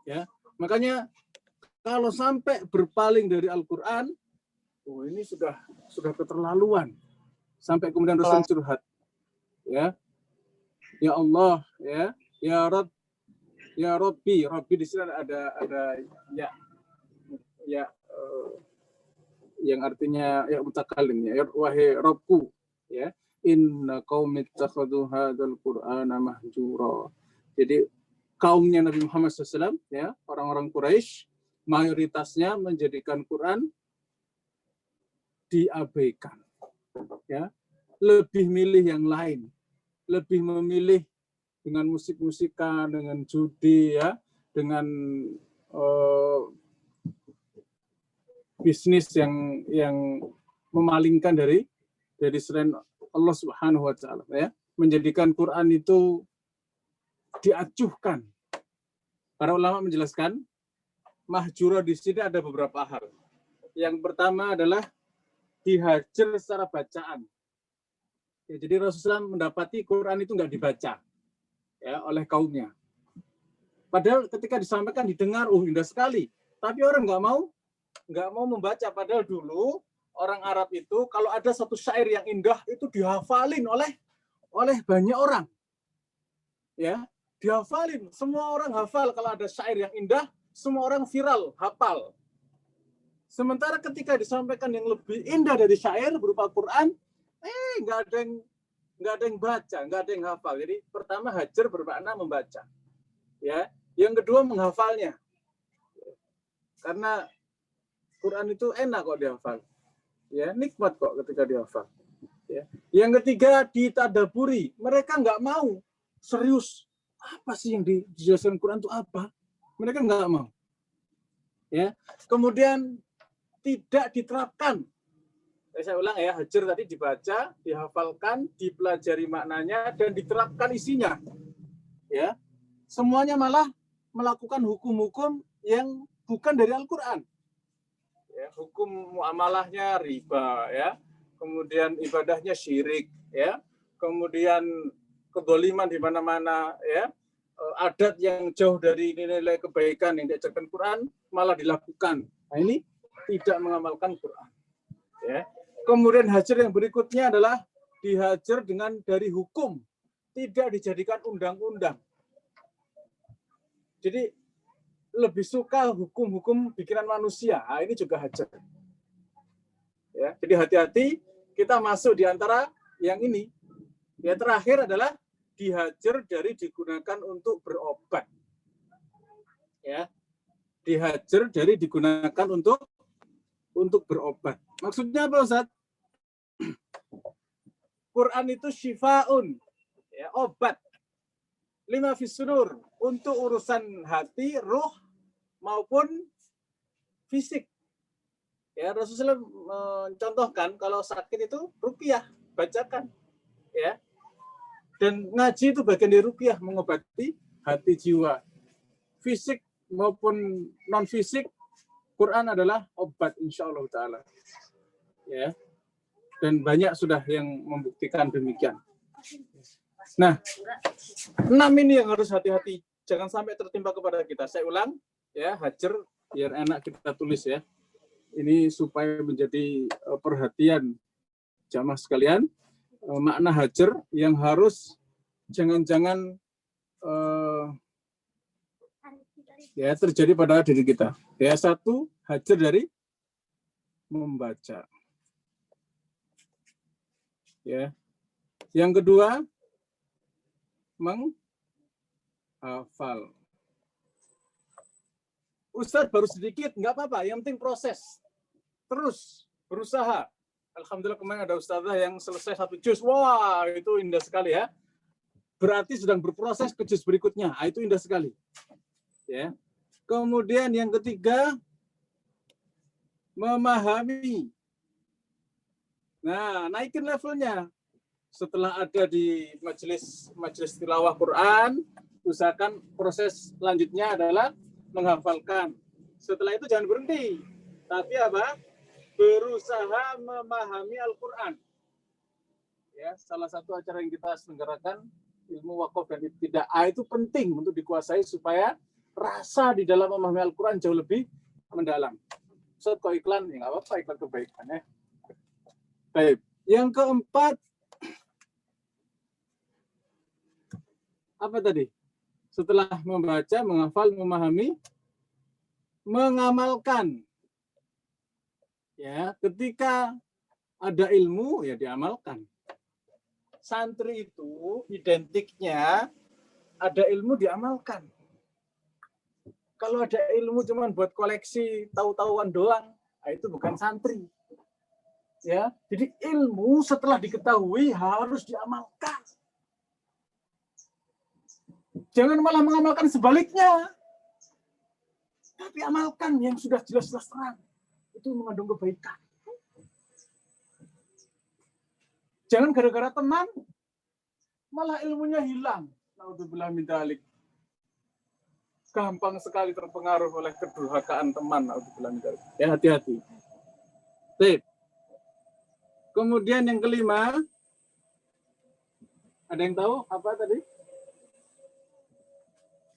Ya, makanya kalau sampai berpaling dari Al-Quran, ini sudah keterlaluan. Sampai kemudian Rasul curhat. Ya Allah, ya Rabb, ya Rabbi di sini ada yang artinya ya mutakalim, ya wahai Rabbku, ya inna qaumi ittakhadhu hadzal qur'ana mahjura. Jadi kaumnya Nabi Muhammad SAW, ya orang-orang Quraisy mayoritasnya menjadikan Quran diabaikan, ya lebih milih yang lain, lebih memilih dengan musik-musikan, dengan judi, ya dengan bisnis yang memalingkan dari selain Allah Subhanahu Wa Taala, ya menjadikan Quran itu diacuhkan. Para ulama menjelaskan mahjura di sini ada beberapa hal. Yang pertama adalah dihajar secara bacaan. Ya, jadi Rasulullah mendapati Quran itu nggak dibaca ya oleh kaumnya. Padahal ketika disampaikan didengar, indah sekali. Tapi orang nggak mau membaca. Padahal dulu orang Arab itu kalau ada satu syair yang indah itu dihafalin oleh banyak orang. Ya, dihafalin. Semua orang hafal kalau ada syair yang indah, semua orang viral, hafal. Sementara ketika disampaikan yang lebih indah dari syair berupa Quran, nggak ada yang baca, nggak ada yang hafal. Jadi pertama hajar bermakna membaca. Ya, yang kedua menghafalnya. Karena Quran itu enak kok dihafal. Ya, nikmat kok ketika dihafal. Ya. Yang ketiga ditadaburi. Mereka nggak mau serius. Apa sih yang dijelaskan Quran itu apa? Mereka nggak mau. Ya. Kemudian tidak diterapkan. Saya ulang ya, hajar tadi dibaca, dihafalkan, dipelajari maknanya, dan diterapkan isinya. Ya, semuanya malah melakukan hukum-hukum yang bukan dari Al-Quran. Ya, hukum muamalahnya riba, ya, kemudian ibadahnya syirik, ya, kemudian kedoliman di mana-mana, ya, adat yang jauh dari nilai kebaikan yang diajarkan Quran malah dilakukan. Nah, ini tidak mengamalkan Quran. Ya. Kemudian hajar yang berikutnya adalah dihajar dengan dari hukum, tidak dijadikan undang-undang. Jadi lebih suka hukum-hukum pikiran manusia. Nah, ini juga hajar. Ya, jadi hati-hati kita masuk di antara yang ini. Ya, terakhir adalah dihajar dari digunakan untuk berobat. Ya, dihajar dari digunakan untuk berobat. Maksudnya apa, Ustaz? Quran itu syifaun, ya, obat. Lima fisudur, untuk urusan hati, ruh maupun fisik. Ya, Rasulullah mencontohkan kalau sakit itu ruqyah, bacakan. Ya. Dan ngaji itu bagian dari ruqyah, mengobati hati jiwa. Fisik maupun non fisik, Quran adalah obat insyaallah taala. Ya. Dan banyak sudah yang membuktikan demikian. Nah, 6 ini yang harus hati-hati, jangan sampai tertimpa kepada kita. Saya ulang, ya, hajar biar enak kita tulis ya. Ini supaya menjadi perhatian jamaah sekalian, makna hajar yang harus jangan-jangan ya terjadi pada diri kita. Ya, satu, hajar dari membaca. Ya. Yang kedua, menghafal. Ustadz baru sedikit, nggak apa-apa. Yang penting proses. Terus berusaha. Alhamdulillah kemarin ada ustazah yang selesai 1 juz. Wah, itu indah sekali ya. Berarti sedang berproses ke juz berikutnya. Nah, itu indah sekali. Ya. Kemudian yang ketiga, memahami. Nah, naikin levelnya. Setelah ada di majelis tilawah Quran, usahakan proses selanjutnya adalah menghafalkan. Setelah itu jangan berhenti, tapi apa? Berusaha memahami Al-Quran. Ya, salah satu acara yang kita selenggarakan ilmu wakaf dan ibtidaah itu penting untuk dikuasai supaya rasa di dalam memahami Al-Quran jauh lebih mendalam. So, kok iklan? Ya nggak apa-apa, iklan kebaikan ya. Baik. Yang keempat, apa tadi? Setelah membaca, menghafal, memahami, mengamalkan. Ya, ketika ada ilmu ya diamalkan. Santri itu identiknya ada ilmu diamalkan. Kalau ada ilmu cuma buat koleksi tahu-tahuan doang, itu bukan santri. Ya, jadi ilmu setelah diketahui harus diamalkan. Jangan malah mengamalkan sebaliknya. Tapi amalkan yang sudah jelas-jelas terang. Itu mengandung kebaikan. Jangan gara-gara teman, malah ilmunya hilang. Naudzubillah min dzalik. Gampang sekali terpengaruh oleh kedurhakaan teman. Naudzubillah min dzalik. Ya, hati-hati. Baik. Kemudian yang kelima, ada yang tahu apa tadi?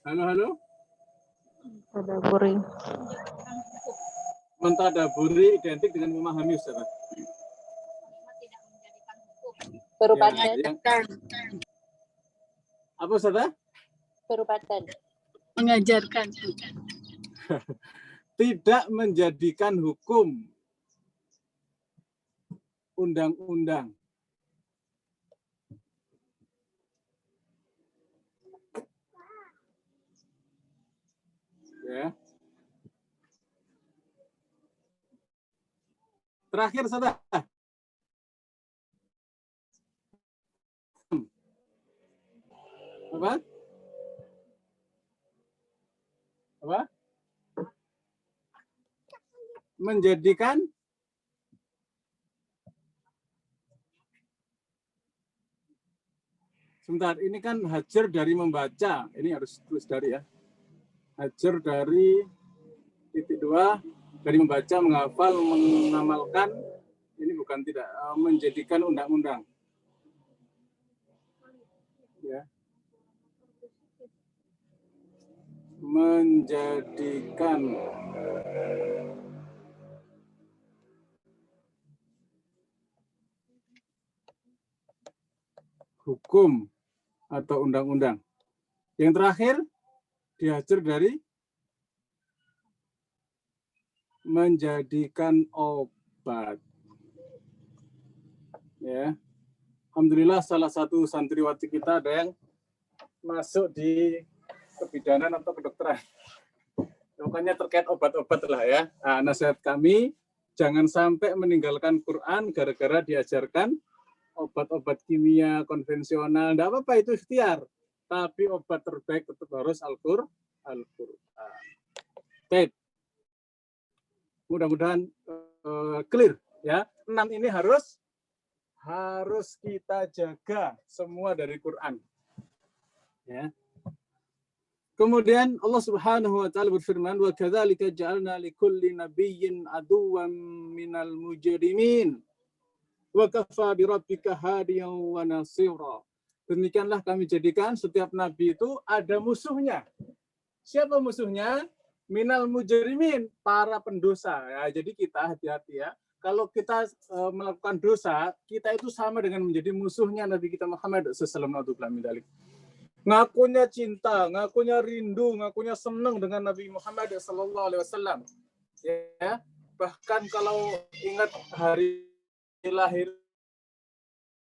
Halo? Tadaburi. Mentadaburi identik dengan memahami, Ustaz. Perubatan. Ya, apa, Ustaz? Perubatan. Mengajarkan. Tidak menjadikan hukum undang-undang. Ya. Terakhir, Ustaz. Apa? Menjadikan sebentar, ini kan hajar dari membaca. Ini harus tulis dari ya. Hajar dari titik 2 dari membaca, menghafal, mengamalkan. Ini bukan tidak menjadikan undang-undang. Ya. Menjadikan hukum atau undang-undang. Yang terakhir, dihajar dari menjadikan obat. Ya. Alhamdulillah salah satu santriwati kita ada yang masuk di kebidanan atau kedokteran. Pokoknya terkait obat-obat lah ya. Nah, nasihat kami, jangan sampai meninggalkan Quran gara-gara diajarkan obat-obat kimia konvensional. Tidak apa-apa, itu ikhtiar. Tapi obat terbaik tetap harus Al-Quran. Baik. Mudah-mudahan clear ya. 6 ini harus kita jaga semua dari Quran. Ya. Kemudian Allah Subhanahu wa taala berfirman, "Wa kadzalika ja'alna likulli nabiyyin aduwwan minal mujrimin wa kafa bi rabbika hadiyan wa nasira." Demikianlah kami jadikan setiap nabi itu ada musuhnya. Siapa musuhnya? Minal mujrimin, para pendosa. Ya, jadi kita hati-hati ya. Kalau kita melakukan dosa, kita itu sama dengan menjadi musuhnya Nabi kita Muhammad sallallahu alaihi wasallam. Ngakunya cinta, ngakunya rindu, ngakunya senang dengan Nabi Muhammad sallallahu alaihi wasallam. Ya, bahkan kalau ingat hari lahir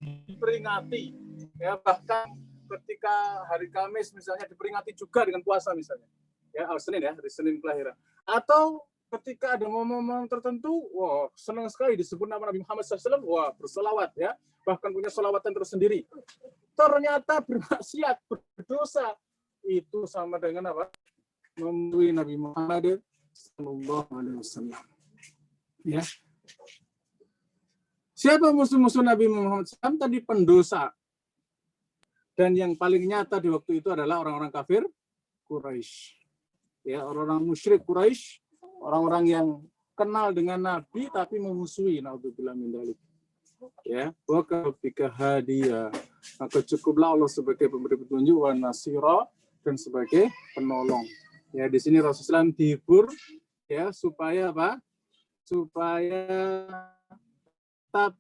diperingati, ya bahkan ketika hari Kamis misalnya diperingati juga dengan puasa misalnya. Ya, Senin ya, hari Senin kelahiran. Atau ketika ada momen-momen tertentu, wah senang sekali disebut nama Nabi Muhammad SAW, wah bersolawat ya, bahkan punya solawatan tersendiri. Ternyata bermaksiat, berdosa, itu sama dengan apa? Memuji Nabi Muhammad SAW. Ya. Siapa musuh-musuh Nabi Muhammad SAW? Tadi pendosa. Dan yang paling nyata di waktu itu adalah orang-orang kafir Quraisy. Ya, orang-orang musyrik Quraisy, orang-orang yang kenal dengan Nabi tapi memusuhi, naudzubillah min dzalik. Ya, wa kafika hadiya. Maka cukuplah Allah sebagai pemberi petunjuk, wa nasira, dan sebagai penolong. Ya, di sini Rasulullah SAW dihibur ya supaya apa? Supaya tetap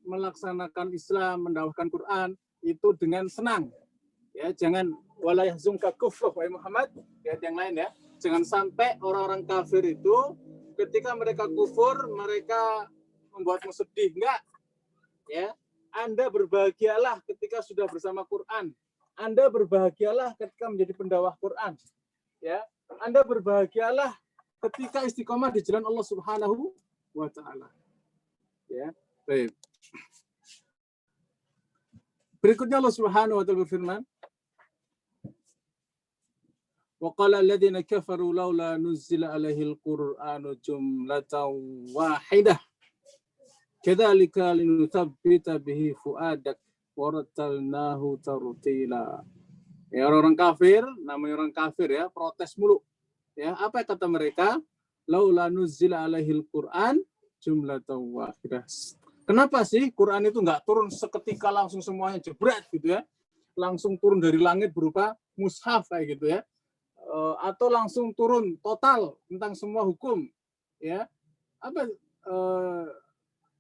melaksanakan Islam, mendakwahkan Quran itu dengan senang. Ya, jangan wala yahzunka kufruh wa Muhammad, ya yang lain ya. Jangan sampai orang-orang kafir itu ketika mereka kufur, mereka membuatmu sedih, enggak. Ya, Anda berbahagialah ketika sudah bersama Quran. Anda berbahagialah ketika menjadi pendakwah Quran. Ya, Anda berbahagialah ketika istiqomah di jalan Allah Subhanahu wa taala. Ya, baik. Berikutnya Allah Subhanahu wa taala berfirman, wa qala alladziina kafaru laula nuzzila 'alaihil qur'anu jumlatan wahidah kadzalika linutsabbita bihi fu'adak wa rattalnahu tartila. Ya, orang kafir, namanya orang kafir ya, protes mulu. Ya, apa kata mereka? Laula nuzzila 'alaihil qur'an jumlatan wahidah. Kenapa sih Quran itu nggak turun seketika langsung semuanya jebret gitu ya? Langsung turun dari langit berupa mushaf kayak gitu ya. Atau langsung turun total tentang semua hukum, ya apa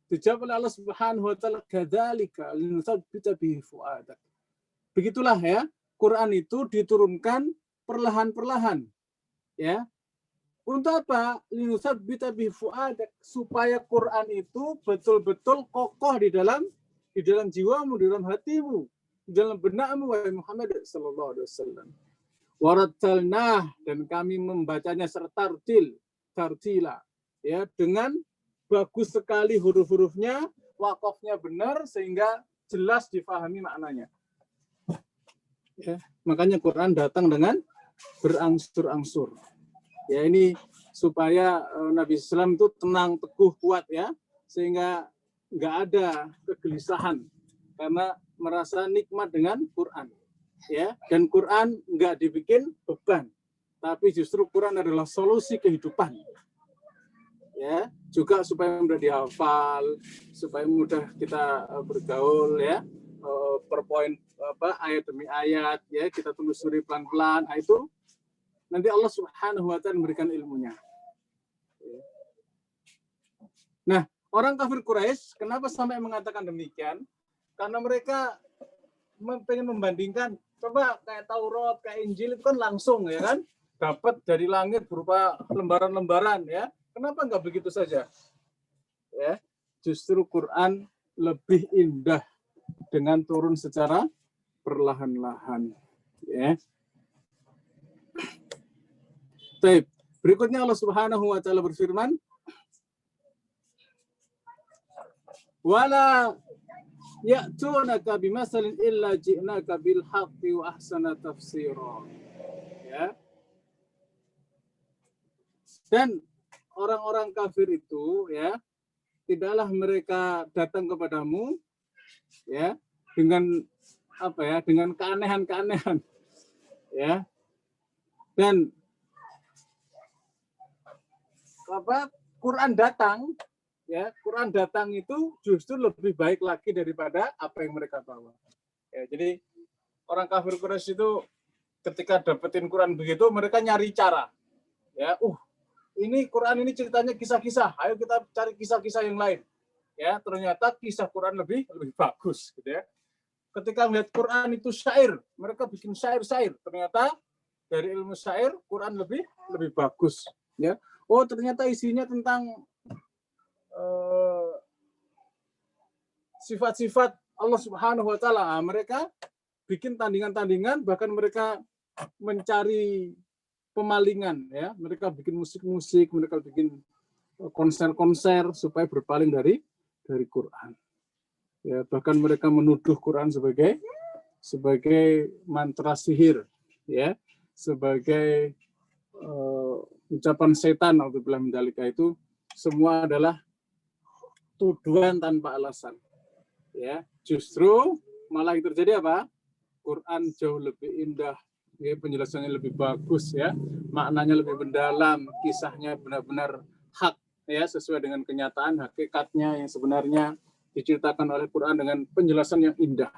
dijawab oleh Allah Subhanahu wa taala, kadzalika linutsabbita bihi fuadak. Begitulah ya, Quran itu diturunkan perlahan-perlahan, ya. Untuk apa? Linutsabbita bihi fuadak, supaya Quran itu betul-betul kokoh di dalam jiwamu, di dalam hatimu, di dalam benakmu, wahai Muhammad sallallahu alaihi wasallam. Warattalnah, dan kami membacanya serta tartila ya, dengan bagus sekali huruf-hurufnya, wakofnya benar sehingga jelas difahami maknanya. Ya, makanya Quran datang dengan berangsur-angsur. Ya, ini supaya Nabi SAW itu tenang, teguh, kuat ya, sehingga nggak ada kegelisahan karena merasa nikmat dengan Quran. Ya, dan Quran nggak dibikin beban, tapi justru Quran adalah solusi kehidupan. Ya, juga supaya mudah dihafal, supaya mudah kita bergaul ya, per poin apa ayat demi ayat ya, kita telusuri pelan-pelan. Nah, itu nanti Allah Subhanahu wa taala memberikan ilmunya. Nah, orang kafir Quraisy kenapa sampai mengatakan demikian? Karena mereka pengen membandingkan, coba kayak Taurat, kayak Injil itu kan langsung ya kan, dapat dari langit berupa lembaran-lembaran ya. Kenapa nggak begitu saja? Ya, justru Quran lebih indah dengan turun secara perlahan-lahan. Ya. Baik. Berikutnya Allah Subhanahu wa taala berfirman, "Wala ya'tunaka bimasalin illa ji'naka bil haqqi wa ahsana tafsira." Ya. Dan orang-orang kafir itu ya, tidaklah mereka datang kepadamu ya dengan apa ya, dengan keanehan-keanehan ya. Dan apa, Quran datang ya, Quran datang itu justru lebih baik lagi daripada apa yang mereka bawa. Ya, jadi orang kafir Quraisy itu ketika dapetin Quran begitu, mereka nyari cara. Ya, ini Quran ini ceritanya kisah-kisah. Ayo kita cari kisah-kisah yang lain. Ya, ternyata kisah Quran lebih bagus gitu ya. Ketika melihat Quran itu syair, mereka bikin syair-syair. Ternyata dari ilmu syair Quran lebih bagus ya. Oh, ternyata isinya tentang sifat-sifat Allah Subhanahu wa taala. Mereka bikin tandingan-tandingan, bahkan mereka mencari pemalingan ya. Mereka bikin musik-musik, mereka bikin konser-konser supaya berpaling dari Quran. Ya, bahkan mereka menuduh Quran sebagai mantra sihir ya, sebagai ucapan setan atau bilang mendalika. Itu semua adalah tuduhan tanpa alasan. Ya, justru malah yang terjadi apa? Quran jauh lebih indah, ya, penjelasannya lebih bagus ya, maknanya lebih mendalam, kisahnya benar-benar hak ya, sesuai dengan kenyataan, hakikatnya yang sebenarnya diceritakan oleh Quran dengan penjelasan yang indah.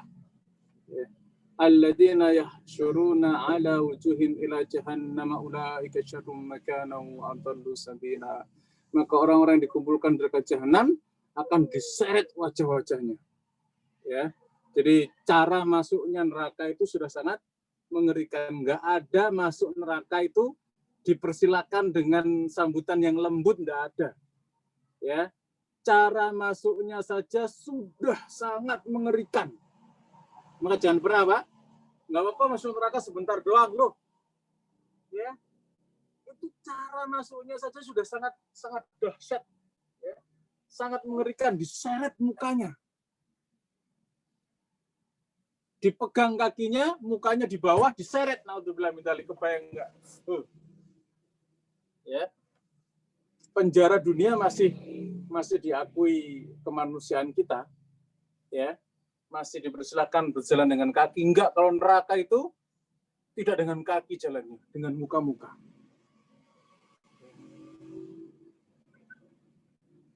Ya. Alladzina yahsyuruna ala wujuhim ila jahannam ulaika syarrum makanan wa adallu sabila. Maka orang-orang yang dikumpulkan di dekat jahanam akan diseret wajah-wajahnya. Ya. Jadi cara masuknya neraka itu sudah sangat mengerikan. Enggak ada masuk neraka itu dipersilakan dengan sambutan yang lembut, enggak ada. Ya. Cara masuknya saja sudah sangat mengerikan. Maka jangan pernah, Pak. Nggak apa-apa masuk neraka sebentar doang loh. Ya. Itu cara masuknya saja sudah sangat dahsyat. Ya. Sangat mengerikan, diseret mukanya. Dipegang kakinya, mukanya di bawah, diseret. Naudzubillah min dzalik, kebayang enggak? Ya. Penjara dunia masih diakui kemanusiaan kita, ya, masih dipersilakan berjalan dengan kaki. Enggak, kalau neraka itu tidak dengan kaki jalannya, dengan muka-muka.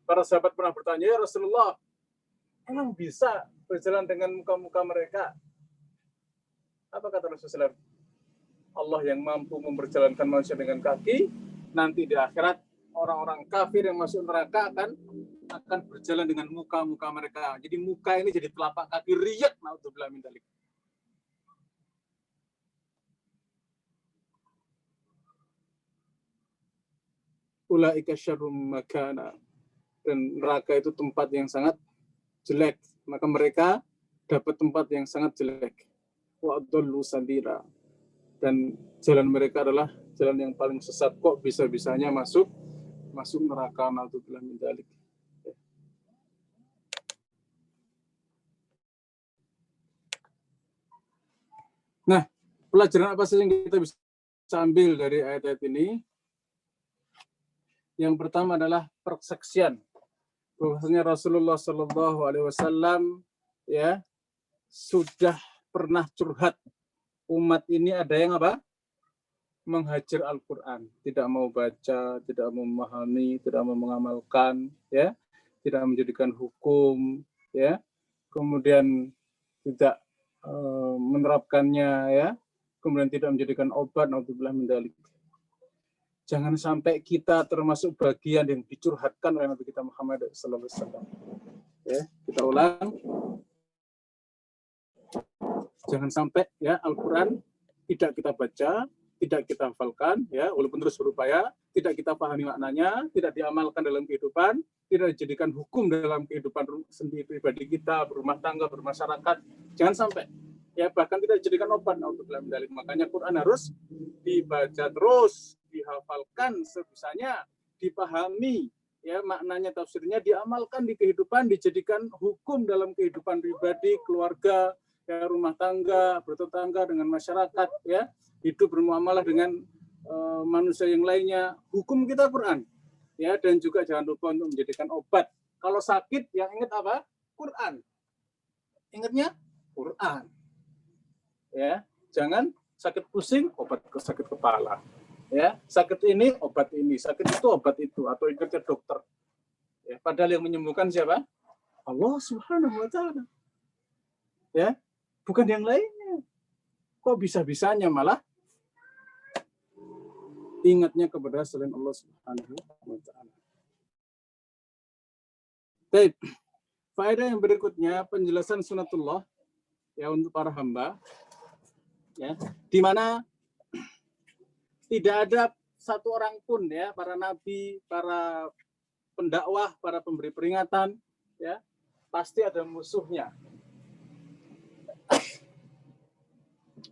Para sahabat pernah bertanya, ya Rasulullah, emang bisa berjalan dengan muka-muka mereka? Apa kata Rasulullah? Allah yang mampu memperjalankan manusia dengan kaki, nanti di akhirat orang-orang kafir yang masuk neraka akan berjalan dengan muka-muka mereka. Jadi muka ini jadi telapak kaki riyad, naudzubillah min dzalik. Ulaika syarrum makana. Dan neraka itu tempat yang sangat jelek. Maka mereka dapat tempat yang sangat jelek. Wa adallu sabila. Dan jalan mereka adalah jalan yang paling sesat. Kok bisa-bisanya masuk neraka, naudzubillah min dzalik. Nah, pelajaran apa saja yang kita bisa ambil dari ayat-ayat ini? Yang pertama adalah persaksian bahwasanya Rasulullah Shallallahu Alaihi Wasallam ya sudah pernah curhat, umat ini ada yang apa? Menghajar Al-Quran, tidak mau baca, tidak mau memahami, tidak mau mengamalkan, ya, tidak menjadikan hukum, ya, kemudian tidak menerapkannya, ya, kemudian tidak menjadikan obat, naudzubillah min dzalik. Jangan sampai kita termasuk bagian yang dicurhatkan oleh Nabi kita Muhammad SAW. Ya, kita ulang. Jangan sampai ya Al-Quran tidak kita baca, tidak kita hafalkan, ya, walaupun terus berupaya, tidak kita pahami maknanya, tidak diamalkan dalam kehidupan, tidak dijadikan hukum dalam kehidupan sendiri pribadi kita, berumah tangga, bermasyarakat, jangan sampai, ya, bahkan tidak dijadikan obat untuk dalam dalil. Makanya Quran harus dibaca terus, dihafalkan sebisanya, dipahami, ya, maknanya, tafsirnya, diamalkan di kehidupan, dijadikan hukum dalam kehidupan pribadi, keluarga, ya, rumah tangga, bertetangga dengan masyarakat, ya, hidup bermuamalah dengan manusia yang lainnya. Hukum kita Quran, ya, dan juga jangan lupa untuk menjadikan obat. Kalau sakit, yang ingat apa? Quran. Ingatnya Quran. Ya, jangan sakit pusing, obat ke sakit kepala. Ya, sakit ini obat ini, sakit itu obat itu, atau ikutnya dokter. Ya, padahal yang menyembuhkan siapa? Allah Subhanahu wa taala. Ya, bukan yang lainnya. Kok bisa-bisanya malah ingatnya kepada selain Allah Subhanahu wa taala. Baik. Faedah yang berikutnya penjelasan sunatullah, ya, untuk para hamba, ya, di mana tidak ada satu orang pun, ya, para nabi, para pendakwah, para pemberi peringatan, ya, pasti ada musuhnya.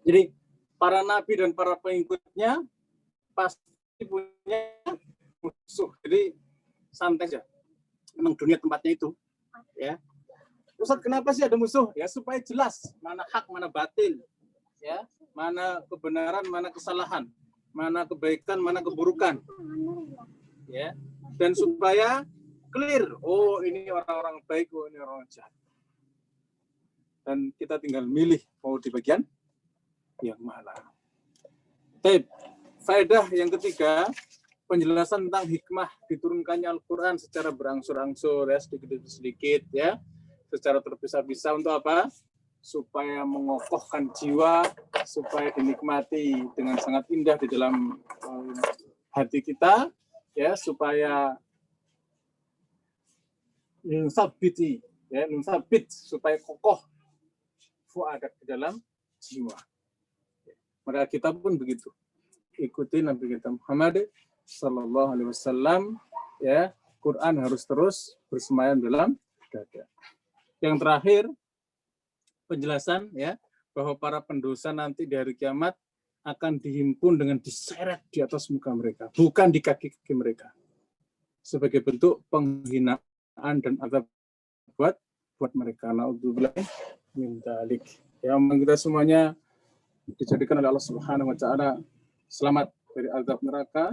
Jadi para nabi dan para pengikutnya pasti punya musuh. Jadi santai saja. Memang dunia tempatnya itu, ya. Ustaz, kenapa sih ada musuh? Ya, supaya jelas mana hak, mana batil, ya, mana kebenaran, mana kesalahan, mana kebaikan, mana keburukan, ya, dan supaya clear. Oh, ini orang-orang baik, oh, ini orang jahat. Dan kita tinggal milih mau di bagian yang mana. Baik, faedah yang ketiga, penjelasan tentang hikmah diturunkannya Al-Quran secara berangsur-angsur, ya, sedikit-sedikit, ya, secara terpisah-pisah. Untuk apa? Supaya mengokohkan jiwa, supaya dinikmati dengan sangat indah di dalam hati kita, ya, supaya sabiti, ya, sabit, supaya kokoh fuadak di dalam jiwa. Maka kita pun begitu. Ikuti Nabi kita Muhammad Sallallahu Alaihi Wasallam, ya, Quran harus terus bersemayam dalam dada. Yang terakhir, penjelasan, ya, bahwa para pendosa nanti di hari kiamat akan dihimpun dengan diseret di atas muka mereka, bukan di kaki-kaki mereka, sebagai bentuk penghinaan dan azab buat mereka. Na'udzubillah min dzalik. Ya, kita semuanya dijadikan oleh Allah Subhanahu wa taala selamat dari azab neraka,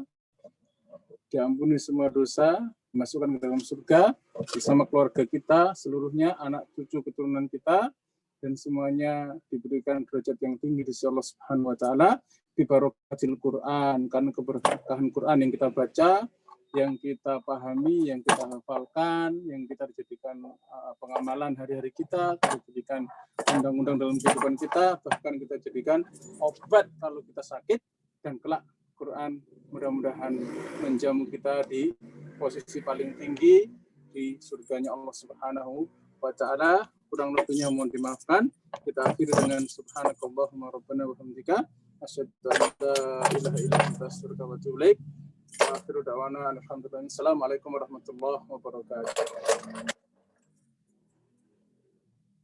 diampuni semua dosa, dimasukkan ke dalam surga bersama keluarga kita seluruhnya, anak cucu keturunan kita, dan semuanya diberikan derajat yang tinggi di sisi Allah Subhanahu wa taala bi barakatil Quran, karena keberkahan Quran yang kita baca, yang kita pahami, yang kita hafalkan, yang kita dijadikan pengamalan hari-hari kita jadikan undang-undang dalam kehidupan kita, bahkan kita jadikan obat kalau kita sakit, dan kelak Quran mudah-mudahan menjamu kita di posisi paling tinggi di surganya Allah Subhanahu wa taala. Kurang lebihnya mohon dimaafkan. Kita akhiri dengan subhanakallahumma rabbana wa bihamdika asyhadu an la ilaha illa anta astaghfiruka wa atubu ilaik. Wa akhiru da'wana alhamdulillah. Assalamualaikum warahmatullahi wabarakatuh.